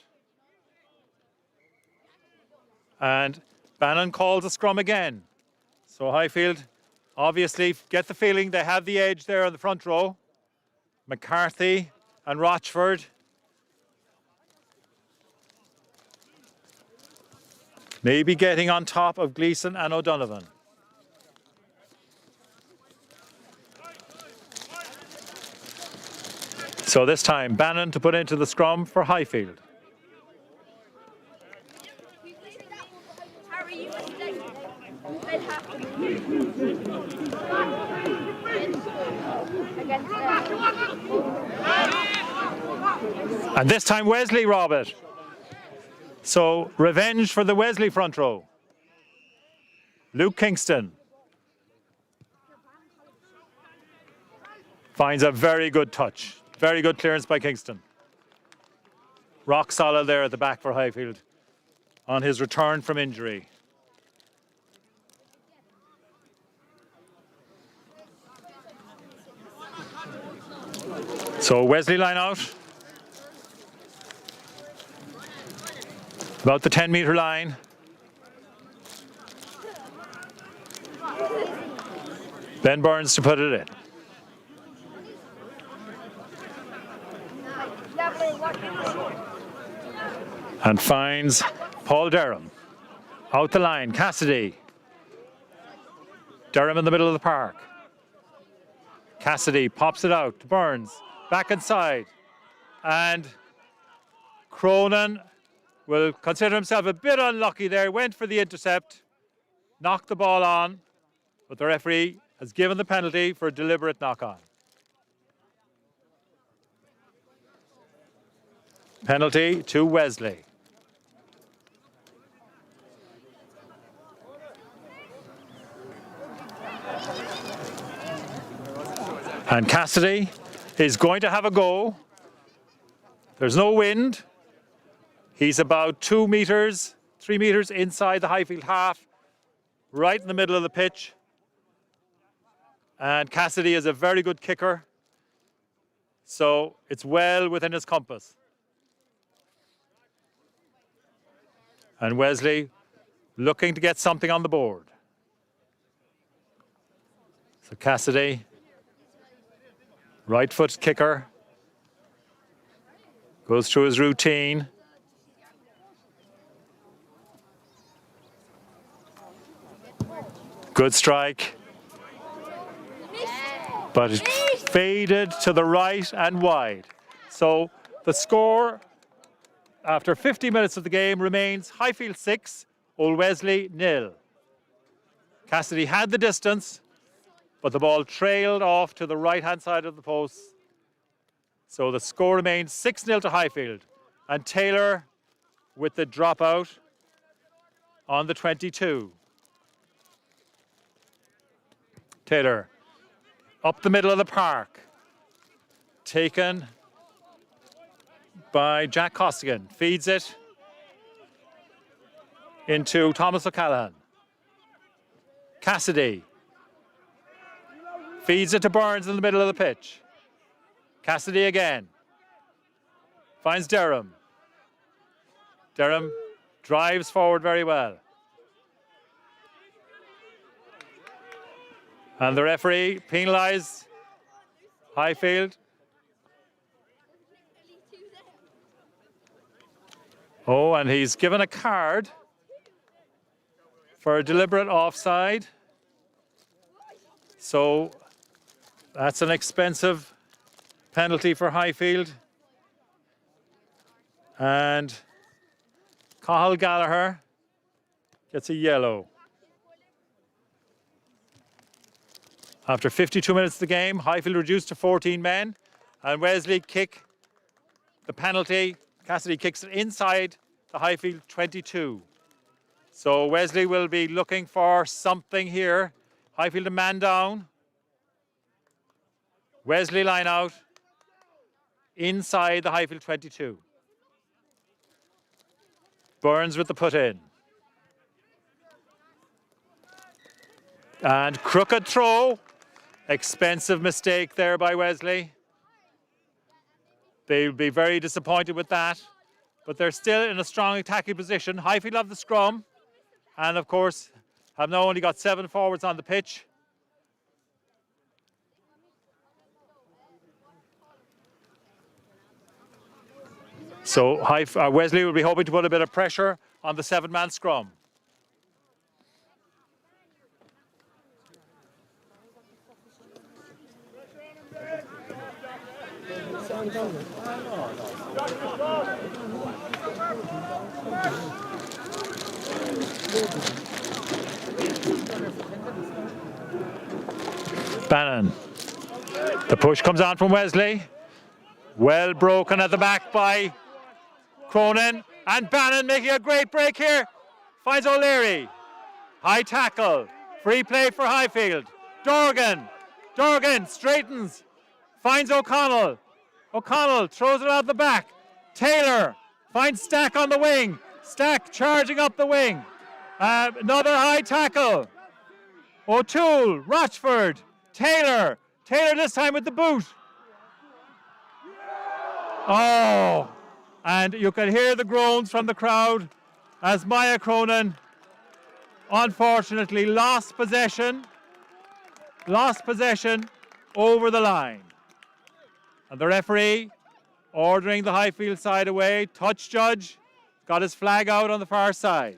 And Bannon calls a scrum again. So Highfield obviously get the feeling they have the edge there on the front row. McCarthy and Rochford. Maybe getting on top of Gleeson and O'Donovan. So this time, Bannon to put into the scrum for Highfield. And this time Wesley rob it. So revenge for the Wesley front row. Luke Kingston finds a very good touch. Very good clearance by Kingston. Rock solid there at the back for Highfield on his return from injury. So Wesley line out. About the 10-metre line. Ben Burns to put it in. And finds Paul Derham. Out the line, Cassidy. Derham in the middle of the park. Cassidy pops it out to Burns. Back inside. And Cronin will consider himself a bit unlucky there. Went for the intercept. Knocked the ball on. But the referee has given the penalty for a deliberate knock-on. Penalty to Wesley. And Cassidy is going to have a go. There's no wind. He's about 2 meters, 3 meters inside the Highfield half, right in the middle of the pitch. And Cassidy is a very good kicker. So it's well within his compass. And Wesley looking to get something on the board. So Cassidy, right foot kicker, goes through his routine. Good strike. But it faded to the right and wide. So the score after 50 minutes of the game remains Highfield 6, Old Wesley 0. Cassidy had the distance, but the ball trailed off to the right-hand side of the post. So the score remains 6-0 to Highfield. And Taylor with the dropout on the 22. Taylor up the middle of the park. Taken by Jack Costigan. Feeds it into Thomas O'Callaghan. Cassidy feeds it to Burns in the middle of the pitch. Cassidy again. Finds Durham. Durham drives forward very well. And the referee penalised Highfield. Oh, and he's given a card for a deliberate offside. So that's an expensive penalty for Highfield. And Cathal Gallagher gets a yellow. After 52 minutes of the game, Highfield reduced to 14 men, and Wesley kick the penalty. Cassidy kicks it inside the Highfield 22. So Wesley will be looking for something here. Highfield a man down. Wesley line out inside the Highfield 22. Burns with the put in. And crooked throw. Expensive mistake there by Wesley. They'll be very disappointed with that. But they're still in a strong attacking position. Highfield have the scrum. And of course, have now only got 7 forwards on the pitch. So Wesley will be hoping to put a bit of pressure on the 7-man scrum. Bannon. The push comes on from Wesley. Well broken at the back by Cronin. And Bannon making a great break here. Finds O'Leary. High tackle. Free play for Highfield. Dorgan straightens. Finds O'Connell. O'Connell throws it out the back. Taylor finds Stack on the wing. Stack charging up the wing. Another high tackle. O'Toole, Rochford, Taylor. Taylor this time with the boot. Oh, and you can hear the groans from the crowd as Maya Cronin unfortunately lost possession over the line. And the referee ordering the Highfield side away. Touch judge got his flag out on the far side.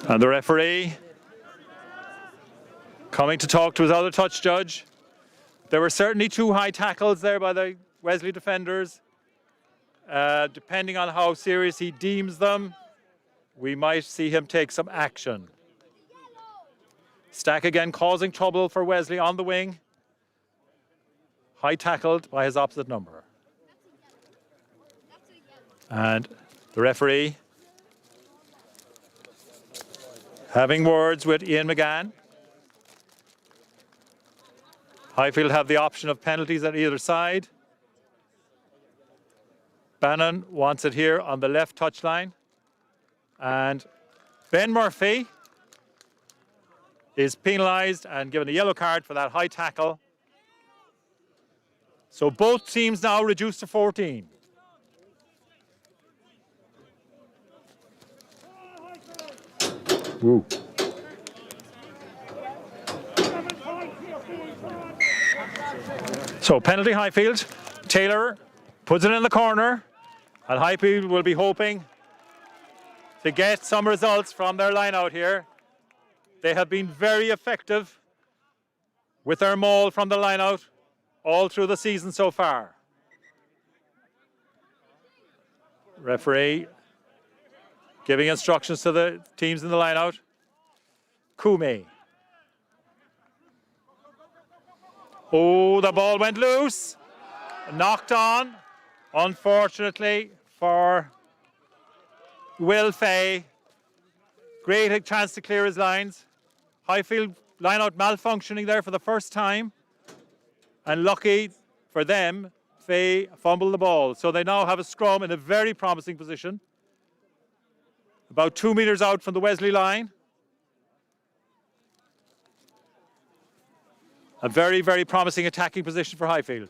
And the referee coming to talk to his other touch judge. There were certainly 2 high tackles there by the Wesley defenders. Depending on how serious he deems them, we might see him take some action. Stack again causing trouble for Wesley on the wing. High tackled by his opposite number. And the referee having words with Ian McGann. Highfield have the option of penalties at either side. Bannon wants it here on the left touchline. And Ben Murphy is penalised and given a yellow card for that high tackle. So both teams now reduced to 14. Woo. So penalty Highfield. Taylor puts it in the corner, and Highfield will be hoping to get some results from their line out here. They have been very effective with their maul from the line out all through the season so far. Referee giving instructions to the teams in the line out. Kumi. Oh, the ball went loose. Knocked on, unfortunately, for Will Fay. Great chance to clear his lines. Highfield line out malfunctioning there for the first time. And lucky for them, Fay fumbled the ball. So they now have a scrum in a very promising position. About 2 meters out from the Wesley line. A very, very promising attacking position for Highfield.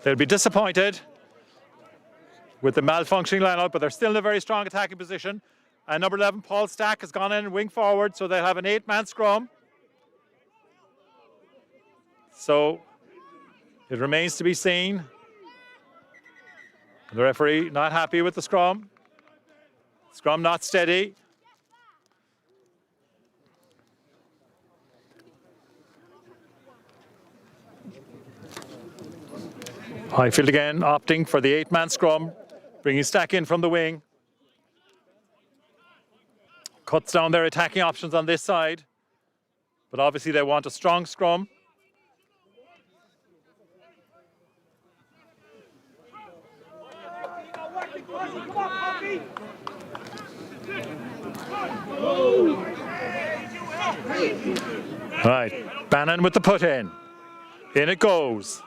They'll be disappointed with the malfunctioning line-out, but they're still in a very strong attacking position. And number 11, Paul Stack, has gone in and wing forward, so they'll have an 8-man scrum. So it remains to be seen. The referee not happy with the scrum. Scrum not steady. Highfield again opting for the 8-man scrum, bringing Stack in from the wing. Cuts down their attacking options on this side, but obviously they want a strong scrum. Right, Bannon with the put in. In it goes.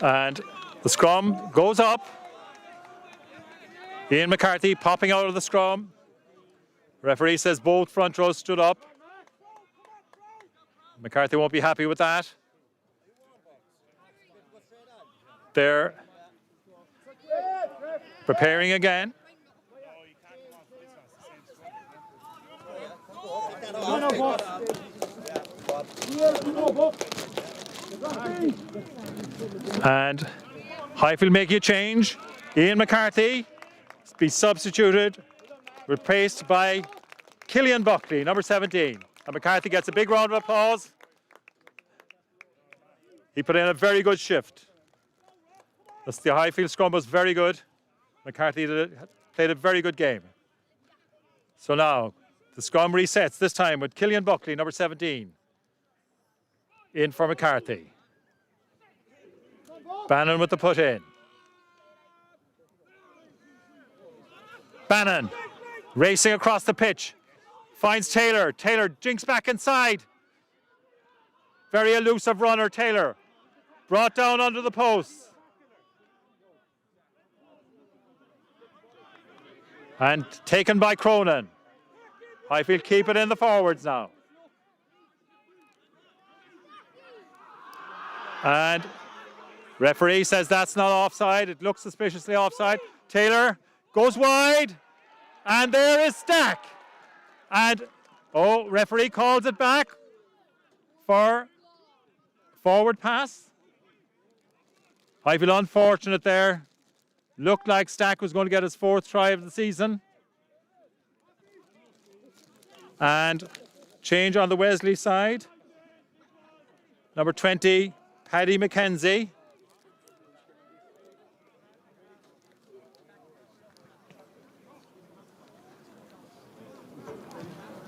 And the scrum goes up. Ian McCarthy popping out of the scrum. Referee says both front rows stood up. McCarthy won't be happy with that. They're preparing again. And Highfield making a change. Ian McCarthy be substituted, replaced by Killian Buckley, number 17. And McCarthy gets a big round of applause. He put in a very good shift. The Highfield scrum was very good. McCarthy played a very good game. So now the scrum resets, this time with Killian Buckley, number 17. In for McCarthy. Bannon with the put in. Bannon racing across the pitch. Finds Taylor. Taylor jinks back inside. Very elusive runner, Taylor. Brought down under the post. And taken by Cronin. Highfield keep it in the forwards now. And referee says that's not offside. It looks suspiciously offside. Taylor goes wide. And there is Stack. And, referee calls it back for forward pass. Highfield unfortunate there. Looked like Stack was going to get his 4th try of the season. And change on the Wesley side. Number 20, Paddy McKenzie.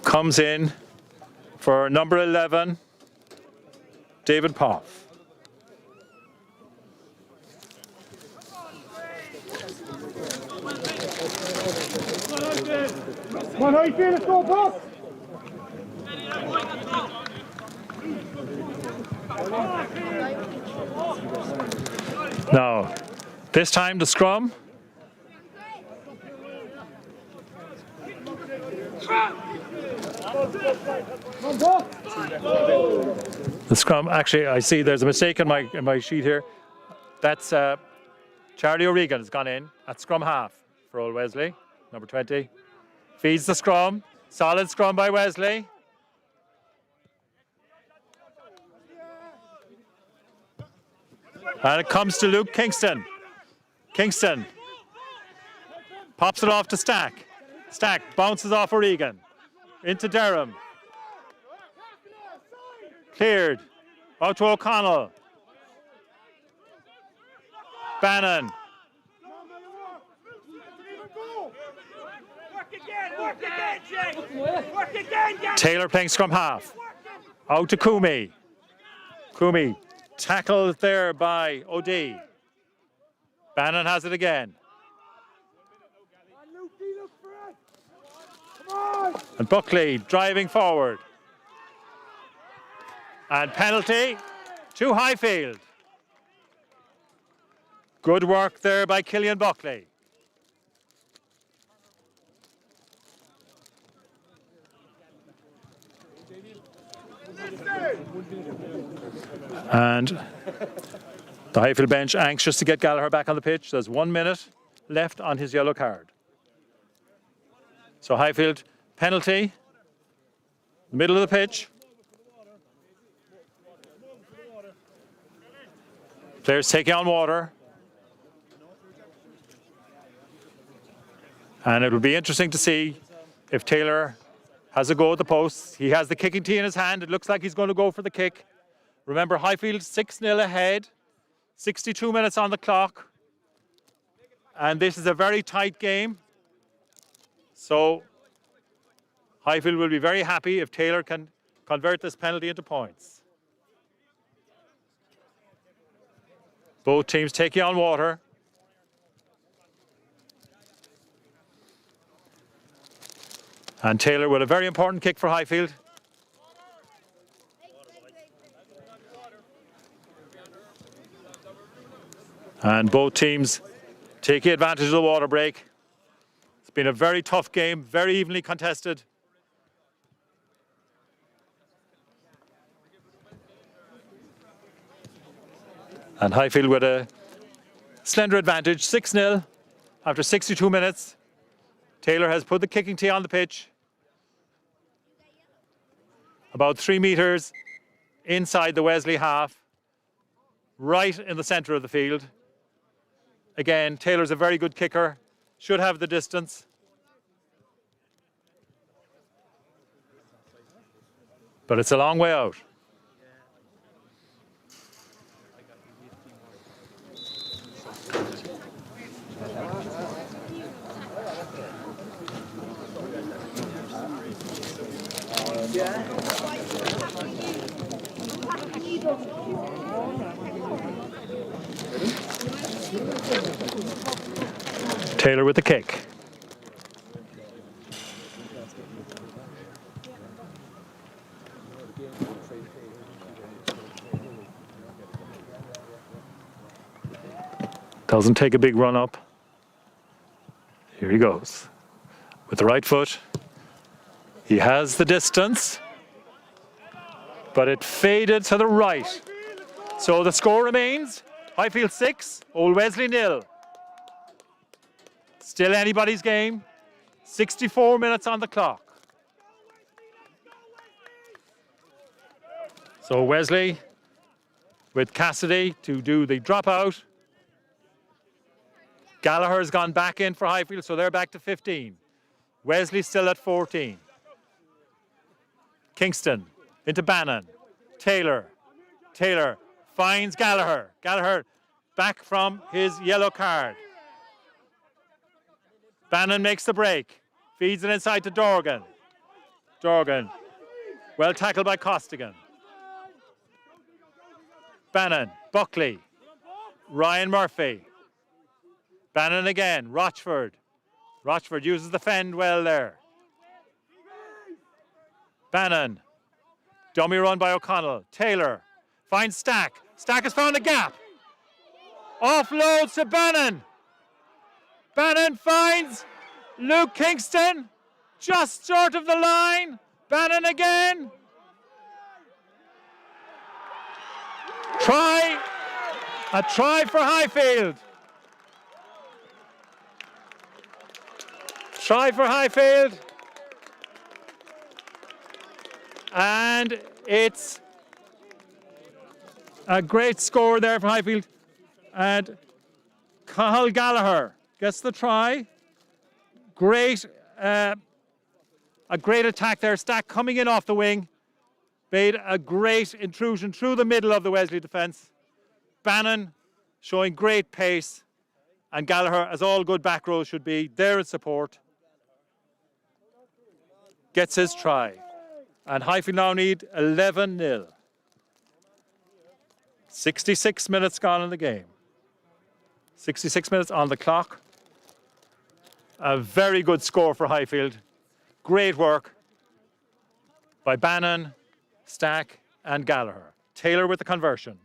Comes in for number 11, David Poff. Come on, Highfield, let's go, Poff! Now, this time the scrum. The scrum, actually, I see there's a mistake in my sheet here. That's Charlie O'Regan has gone in at scrum half for Old Wesley, number 20. Feeds the scrum. Solid scrum by Wesley. And it comes to Luke Kingston. Kingston pops it off to Stack. Stack bounces off O'Regan. Into Durham. Cleared. Out to O'Connell. Bannon. Taylor playing scrum half. Out to Coomey. Coomey tackled there by O'D. Bannon has it again. And Buckley driving forward. And penalty to Highfield. Good work there by Killian Buckley. And the Highfield bench anxious to get Gallagher back on the pitch. There's 1 minute left on his yellow card. So Highfield penalty, middle of the pitch. Players taking on water. And it will be interesting to see if Taylor has a go at the post. He has the kicking tee in his hand. It looks like he's going to go for the kick. Remember, Highfield 6-0 ahead. 62 minutes on the clock. And this is a very tight game. So Highfield will be very happy if Taylor can convert this penalty into points. Both teams taking on water. And Taylor with a very important kick for Highfield. And both teams taking advantage of the water break. It's been a very tough game, very evenly contested. And Highfield with a slender advantage, 6-0 after 62 minutes. Taylor has put the kicking tee on the pitch. About 3 meters inside the Wesley half, right in the center of the field. Again, Taylor's a very good kicker, should have the distance. But it's a long way out. Taylor with the kick. Doesn't take a big run up. Here he goes. With the right foot. He has the distance. But it faded to the right. So the score remains Highfield 6, Old Wesley 0. Still anybody's game. 64 minutes on the clock. So Wesley with Cassidy to do the dropout. Gallagher's gone back in for Highfield, so they're back to 15. Wesley still at 14. Kingston into Bannon. Taylor. Taylor finds Gallagher. Gallagher back from his yellow card. Bannon makes the break. Feeds it inside to Dorgan. Dorgan. Well tackled by Costigan. Bannon. Buckley. Ryan Murphy. Bannon again. Rochford. Rochford uses the fend well there. Bannon. Dummy run by O'Connell. Taylor finds Stack. Stack has found a gap. Offloads to Bannon. Bannon finds Luke Kingston just short of the line. Bannon again. Try. A try for Highfield. Try for Highfield. And it's a great score there for Highfield. And Cathal Gallagher gets the try. Great, a great attack there. Stack coming in off the wing. Made a great intrusion through the middle of the Wesley defence. Bannon showing great pace. And Gallagher, as all good back rows should be, there in support. Gets his try. And Highfield now need 11-0. 66 minutes gone in the game. 66 minutes on the clock. A very good score for Highfield. Great work by Bannon, Stack and Gallagher. Taylor with the conversion.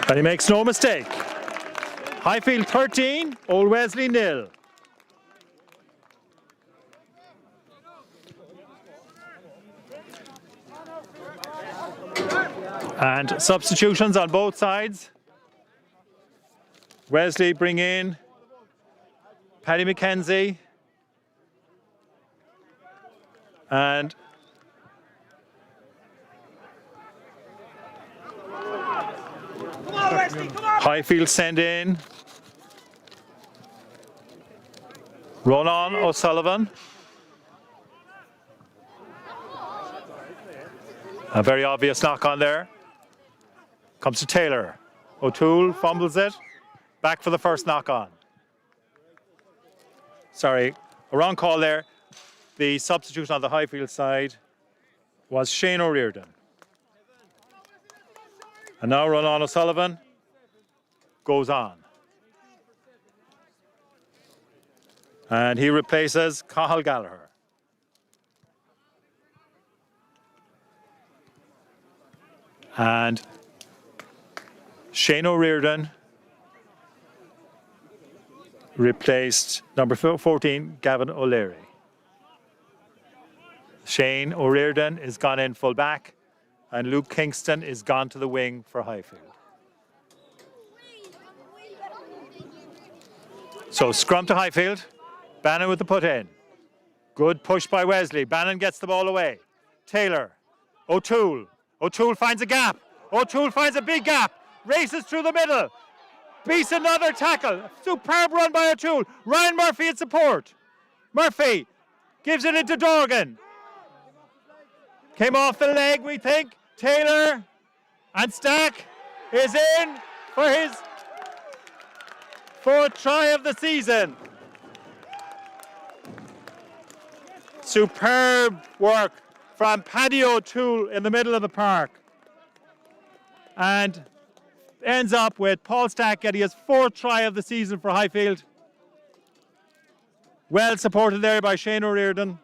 And he makes no mistake. Highfield 13, Old Wesley 0. And substitutions on both sides. Wesley bring in Paddy McKenzie and Highfield send in Ronan O'Sullivan. A very obvious knock on there. Comes to Taylor. O'Toole fumbles it. Back for the first knock on. Sorry, a wrong call there. The substitution on the Highfield side was Shane O'Riordan. And now Ronan O'Sullivan goes on. And he replaces Cathal Gallagher. And Shane O'Riordan replaced number 14, Gavin O'Leary. Shane O'Riordan is gone in full back, and Luke Kingston is gone to the wing for Highfield. So scrum to Highfield. Bannon with the put in. Good push by Wesley. Bannon gets the ball away. Taylor. O'Toole. O'Toole finds a gap. O'Toole finds a big gap. Races through the middle. Beats another tackle. Superb run by O'Toole. Ryan Murphy in support. Murphy gives it into Dorgan. Came off the leg, we think. Taylor and Stack is in for his fourth try of the season. Superb work from Paddy O'Toole in the middle of the park. And ends up with Paul Stack getting his fourth try of the season for Highfield. Well supported there by Shane O'Riordan.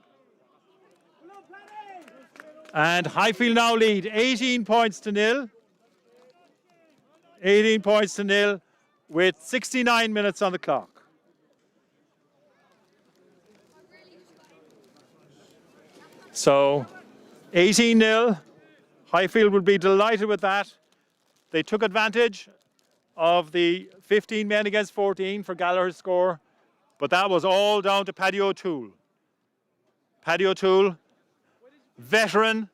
And Highfield now lead 18 points to 0. 18 points to 0 with 69 minutes on the clock. So 18-0. Highfield would be delighted with that. They took advantage of the 15 men against 14 for Gallagher's score, but that was all down to Paddy O'Toole. Paddy O'Toole, veteran,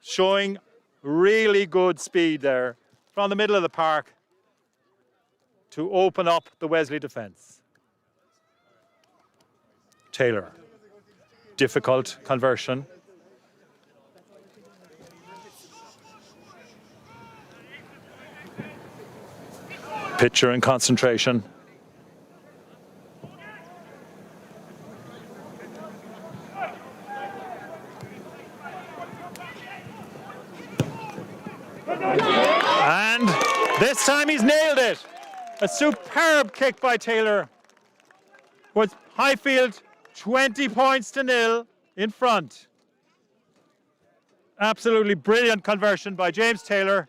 showing really good speed there from the middle of the park to open up the Wesley defence. Taylor, difficult conversion. Pitcher in concentration. And This time he's nailed it. A superb kick by Taylor. With Highfield 20 points to 0 in front. Absolutely brilliant conversion by James Taylor.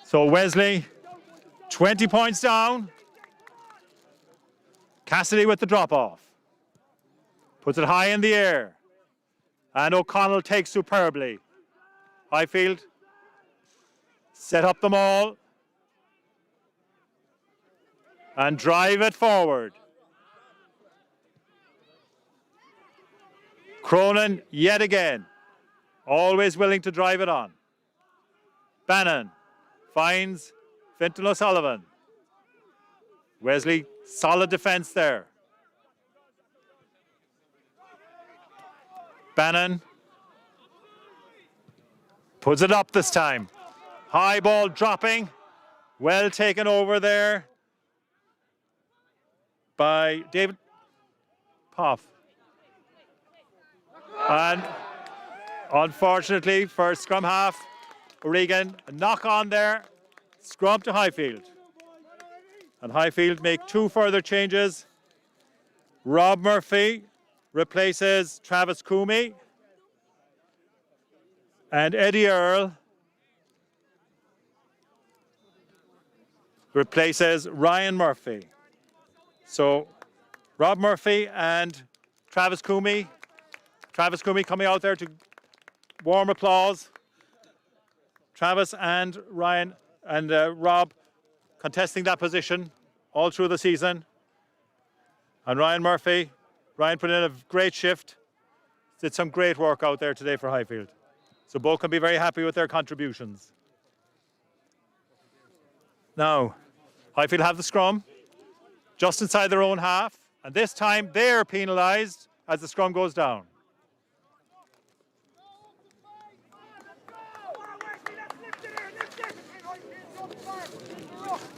So Wesley, 20 points down. Cassidy with the drop-off. Puts it high in the air. And O'Connell takes superbly. Highfield set up the maul. And drive it forward. Cronin yet again. Always willing to drive it on. Bannon finds Fintan O'Sullivan. Wesley, solid defense there. Bannon puts it up this time. High ball dropping. Well taken over there by David Poff. And unfortunately for scrum half, O'Regan, a knock on there, scrum to Highfield. And Highfield make 2 further changes. Rob Murphy replaces Travis Coomey. And Eddie Earl replaces Ryan Murphy. So Rob Murphy and Travis Coomey. Travis Coomey coming out there to warm applause. Travis and Ryan and Rob contesting that position all through the season. And Ryan Murphy, Ryan put in a great shift. Did some great work out there today for Highfield. So both can be very happy with their contributions. Now, Highfield have the scrum just inside their own half. And this time they're penalised as the scrum goes down.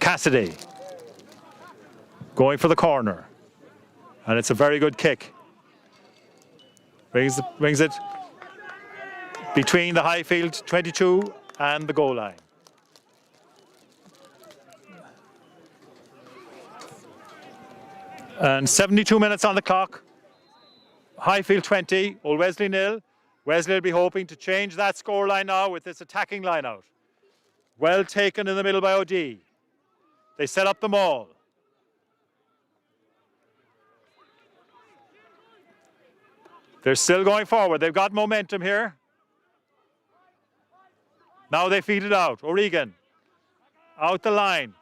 Cassidy going for the corner. And it's a very good kick. Brings it between the Highfield 22 and the goal line. And 72 minutes on the clock. Highfield 20, Old Wesley 0. Wesley will be hoping to change that scoreline now with this attacking line out. Well taken in the middle by OD. They set up the maul. They're still going forward. They've got momentum here. Now they feed it out. O'Regan out the line.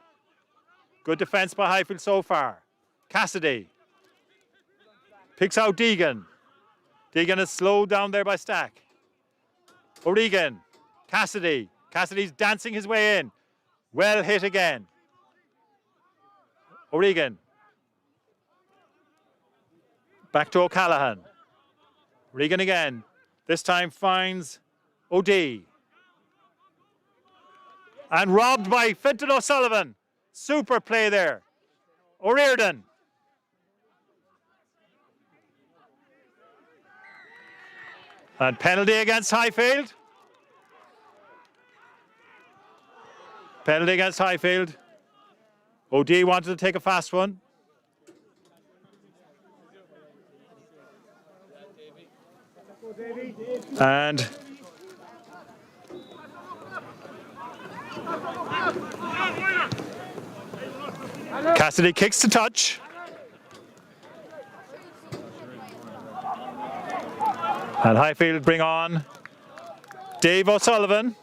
Good defense by Highfield so far. Cassidy picks out Deegan. Deegan is slowed down there by Stack. O'Regan, Cassidy. Cassidy's dancing his way in. Well hit again. O'Regan. Back to O'Callaghan. O'Regan again. This time finds OD. And robbed by Fintan O'Sullivan. Super play there. O'Riordan. And penalty against Highfield. Penalty against Highfield. OD wanted to take a fast one. And Cassidy kicks to touch. And Highfield bring on Dave O'Sullivan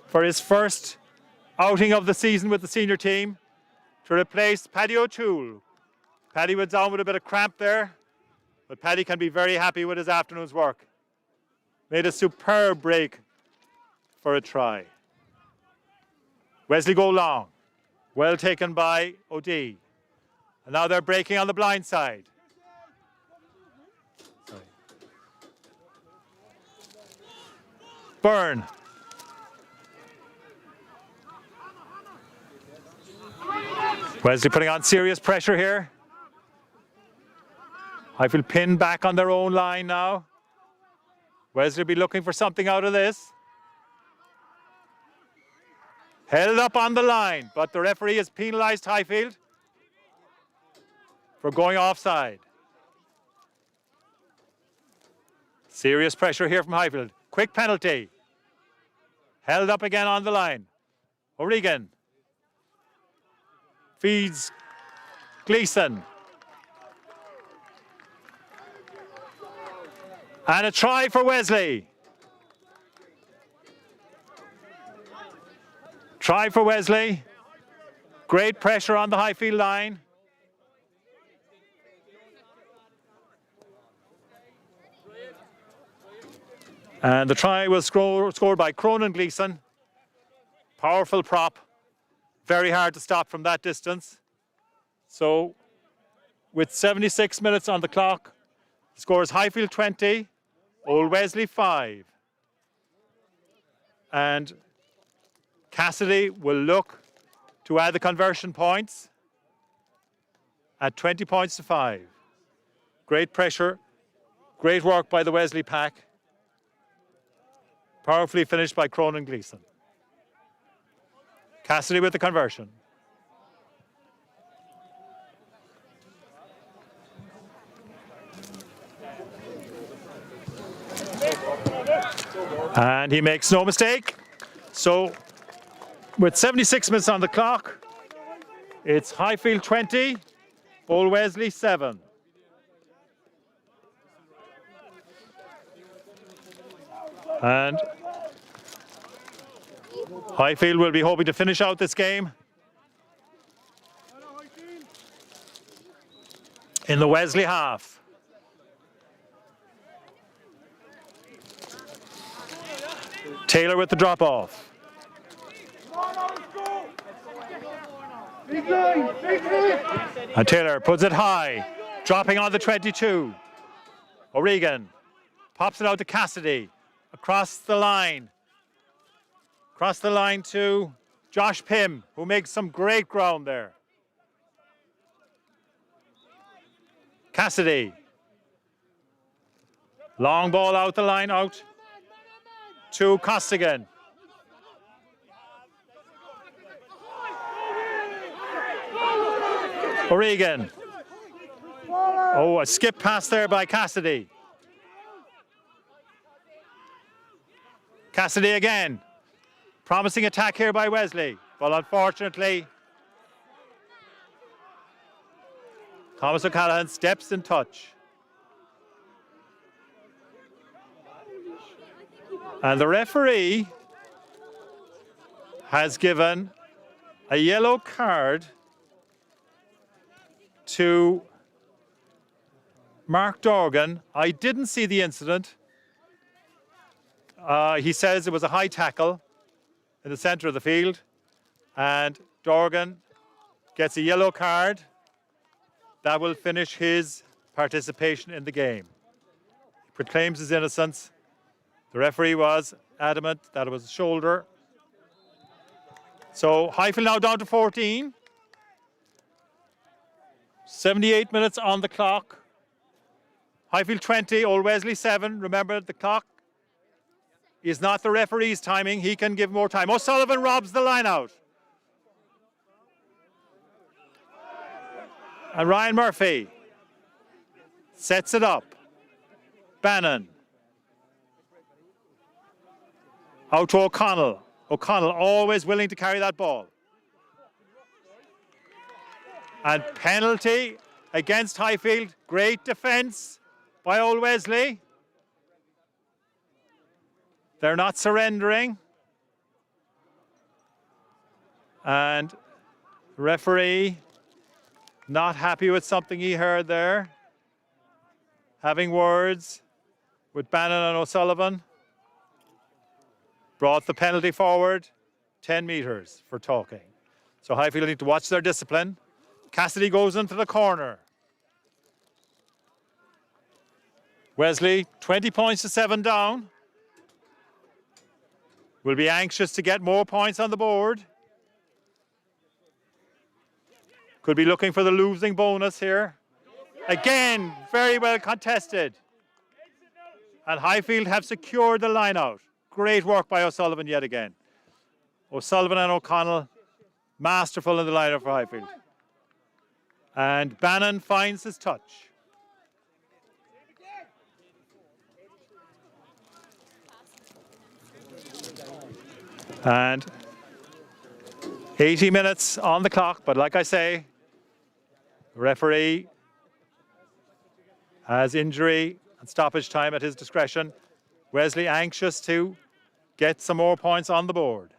for his first outing of the season with the senior team to replace Paddy O'Toole. Paddy went down with a bit of cramp there, but Paddy can be very happy with his afternoon's work. Made a superb break for a try. Wesley go long. Well taken by OD. And now they're breaking on the blind side. Byrne. Wesley putting on serious pressure here. Highfield pinned back on their own line now. Wesley will be looking for something out of this. Held up on the line, but the referee has penalised Highfield for going offside. Serious pressure here from Highfield. Quick penalty. Held up again on the line. O'Regan feeds Gleeson. And a try for Wesley. Try for Wesley. Great pressure on the Highfield line. And the try was scored by Cronin Gleeson. Powerful prop. Very hard to stop from that distance. So, with 76 minutes on the clock, the score is Highfield 20, Old Wesley 5. And Cassidy will look to add the conversion points at 20 points to 5. Great pressure, great work by the Wesley pack. Powerfully finished by Cronin Gleeson. Cassidy with the conversion. And he makes no mistake. So, with 76 minutes on the clock, it's Highfield 20, Old Wesley 7. And Highfield will be hoping to finish out this game in the Wesley half. Taylor with the drop off. And Taylor puts it high, dropping on the 22. O'Regan pops it out to Cassidy. Across the line to Josh Pym, who makes some great ground there. Cassidy. Long ball out the line, out to Costigan. O'Regan. Oh, a skip pass there by Cassidy. Cassidy again. Promising attack here by Wesley, but unfortunately, Thomas O'Callaghan steps in touch. And the referee has given a yellow card to Mark Dorgan. I didn't see the incident. He says it was a high tackle in the centre of the field, and Dorgan gets a yellow card. That will finish his participation in the game. He proclaims his innocence. The referee was adamant that it was a shoulder. So Highfield now down to 14. 78 minutes on the clock. Highfield 20, Old Wesley 7. Remember, the clock is not the referee's timing. He can give more time. O'Sullivan robs the line out. And Ryan Murphy sets it up. Bannon. Out to O'Connell. O'Connell always willing to carry that ball. And penalty against Highfield. Great defence by Old Wesley. They're not surrendering. And the referee not happy with something he heard there. Having words with Bannon and O'Sullivan. Brought the penalty forward 10 metres for talking. So Highfield need to watch their discipline. Cassidy goes into the corner. Wesley, 20 points to 7 down. Will be anxious to get more points on the board. Could be looking for the losing bonus here. Again, very well contested. And Highfield have secured the line out. Great work by O'Sullivan yet again. O'Sullivan and O'Connell, masterful in the line-out for Highfield. And Bannon finds his touch. And 80 minutes on the clock, but like I say, the referee has injury and stoppage time at his discretion. Wesley anxious to get some more points on the board.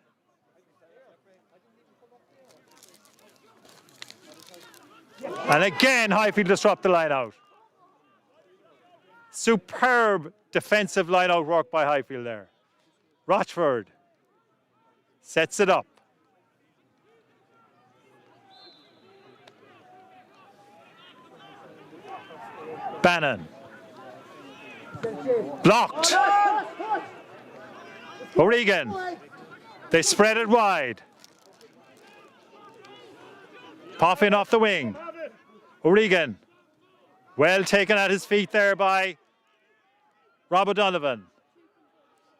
And again, Highfield disrupt the line-out. Superb defensive line-out work by Highfield there. Rochford sets it up. Bannon. Blocked. O'Regan. They spread it wide. Poffin off the wing. O'Regan. Well taken at his feet there by Rob O'Donovan.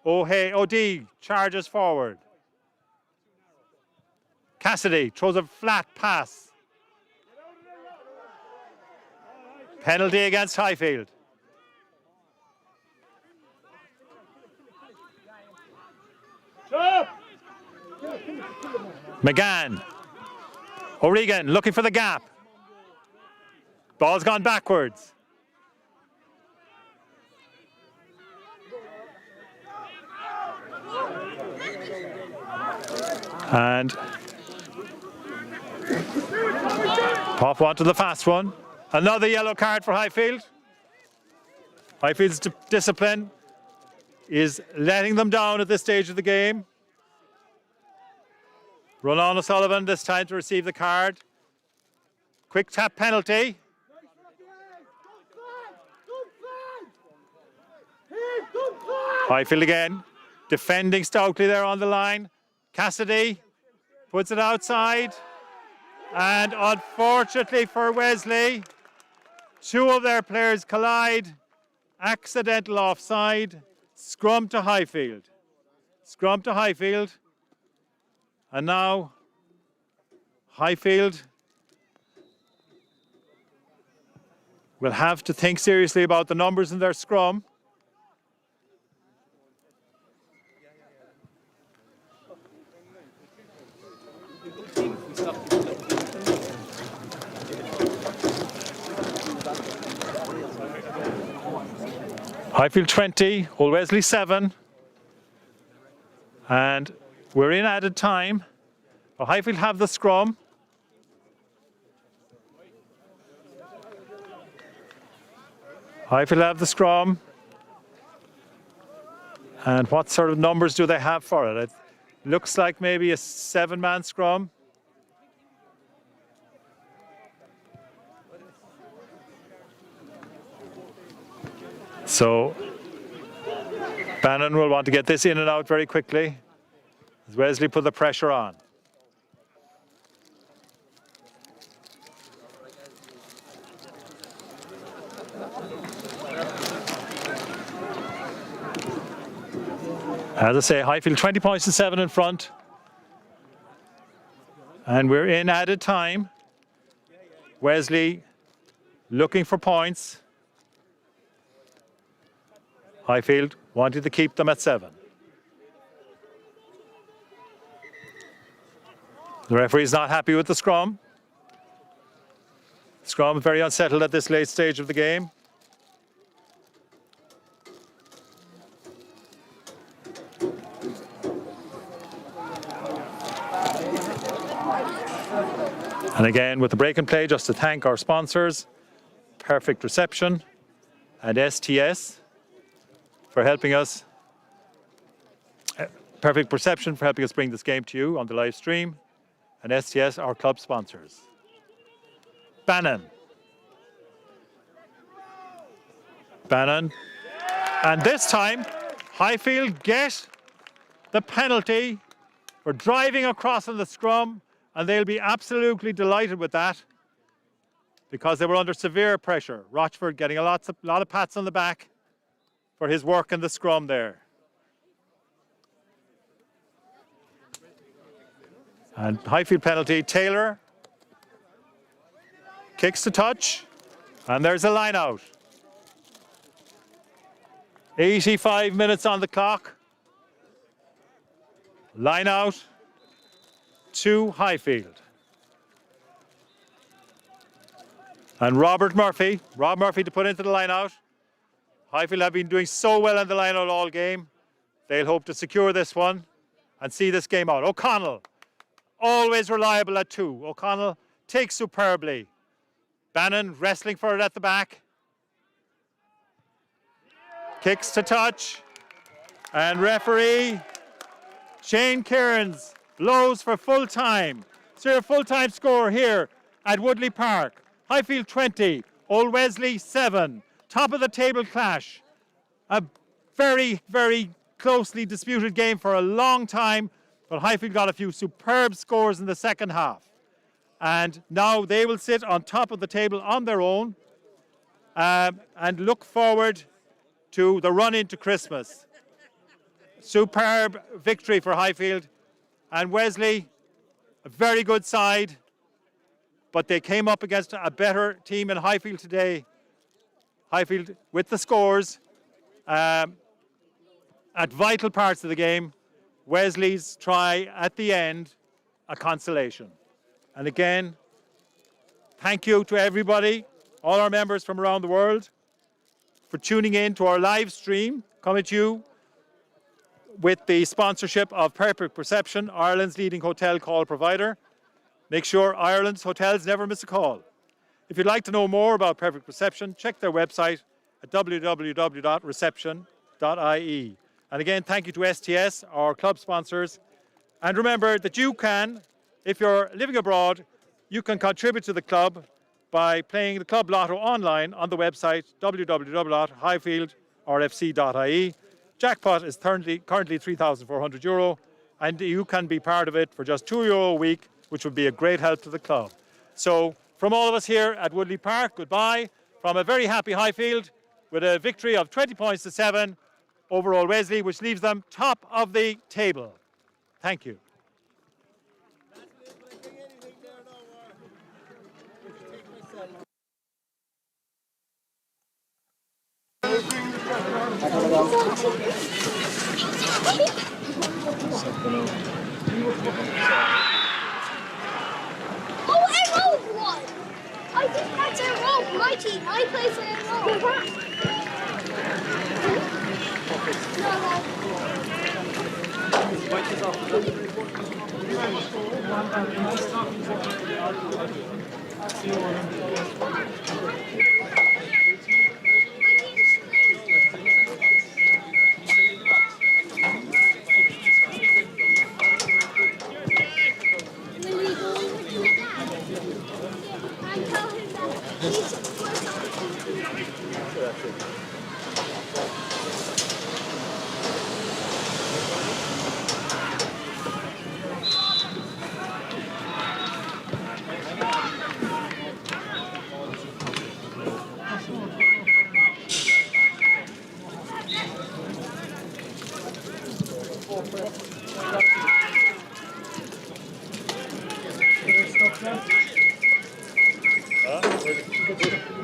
O'D charges forward. Cassidy throws a flat pass. Penalty against Highfield. McGann. O'Regan looking for the gap. Ball's gone backwards. And Poff wanted the fast one. Another yellow card for Highfield. Highfield's discipline is letting them down at this stage of the game. Ronan O'Sullivan this time to receive the card. Quick tap penalty. Highfield again, defending stoutly there on the line. Cassidy puts it outside. And unfortunately for Wesley, two of their players collide. Accidental offside. Scrum to Highfield. Scrum to Highfield. And now Highfield will have to think seriously about the numbers in their scrum. Highfield 20, Old Wesley 7. And we're in added time. Highfield have the scrum. Highfield have the scrum. And what sort of numbers do they have for it? It looks like maybe a 7-man scrum. So Bannon will want to get this in and out very quickly as Wesley put the pressure on. As I say, Highfield 20 points to 7 in front. And we're in added time. Wesley looking for points. Highfield wanted to keep them at 7. The referee is not happy with the scrum. Scrum very unsettled at this late stage of the game. And again, with the break and play, just to thank our sponsors, Perfect Reception and STS for helping us, Perfect Perception for helping us bring this game to you on the live stream, and STS, our club sponsors. Bannon. Bannon. And this time, Highfield get the penalty for driving across on the scrum, and they'll be absolutely delighted with that because they were under severe pressure. Rochford getting a lot of pats on the back for his work in the scrum there. And Highfield penalty, Taylor kicks to touch, and there's a line out. 85 minutes on the clock. Line out to Highfield. And Rob Murphy to put into the line out. Highfield have been doing so well in the line out all game. They'll hope to secure this one and see this game out. O'Connell, always reliable at 2. O'Connell takes superbly. Bannon wrestling for it at the back. Kicks to touch. And referee Shane Cairns blows for full time. So your full time score here at Woodleigh Park. Highfield 20, Old Wesley 7. Top of the table clash. A very, very closely disputed game for a long time, but Highfield got a few superb scores in the second half. And now they will sit on top of the table on their own and look forward to the run into Christmas. Superb victory for Highfield. And Wesley, a very good side, but they came up against a better team in Highfield today. Highfield with the scores at vital parts of the game. Wesley's try at the end, a consolation. And again, thank you to everybody, all our members from around the world, for tuning in to our live stream, coming to you with the sponsorship of Perfect Perception, Ireland's leading hotel call provider. Make sure Ireland's hotels never miss a call. If you'd like to know more about Perfect Perception, check their website at www.reception.ie. And again, thank you to STS, our club sponsors. And remember that you can, if you're living abroad, you can contribute to the club by playing the Club Lotto online on the website www.highfieldrfc.ie. Jackpot is currently €3,400, and you can be part of it for just €2 a week, which would be a great help to the club. So from all of us here at Woodleigh Park, goodbye from a very happy Highfield with a victory of 20 points to 7 over Old Wesley, which leaves them top of the table. Thank you. I think that's a rope. My team. I play for a rope.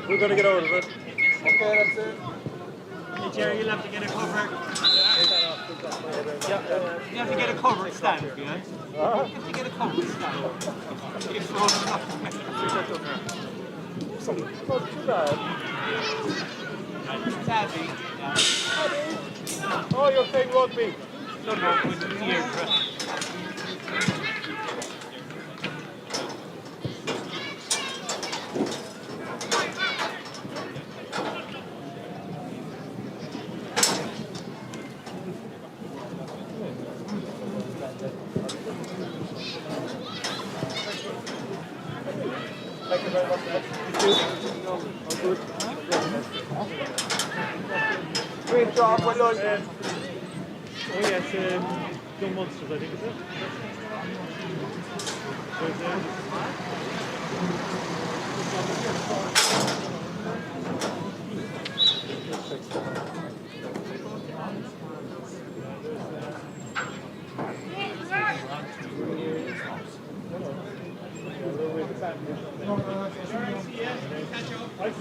We're going to get out of it. Okay, that's it. Hey, Jerry, you'll have to get a cover. You have to get a cover stand, yeah? You have to get a cover stand. You're throwing up. Not too bad. Sadly, Oh, you're playing rugby. no, with the ear. Thank you very much. Great job, well done. Oh yes, Young Monsters, I think, is it?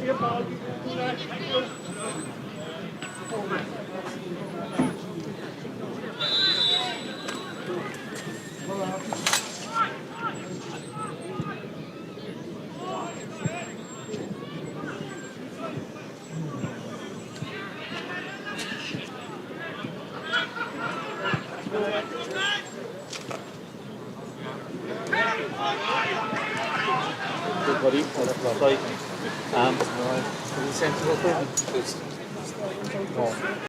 See you, Paul. Thank you. Good buddy. Right. We sent to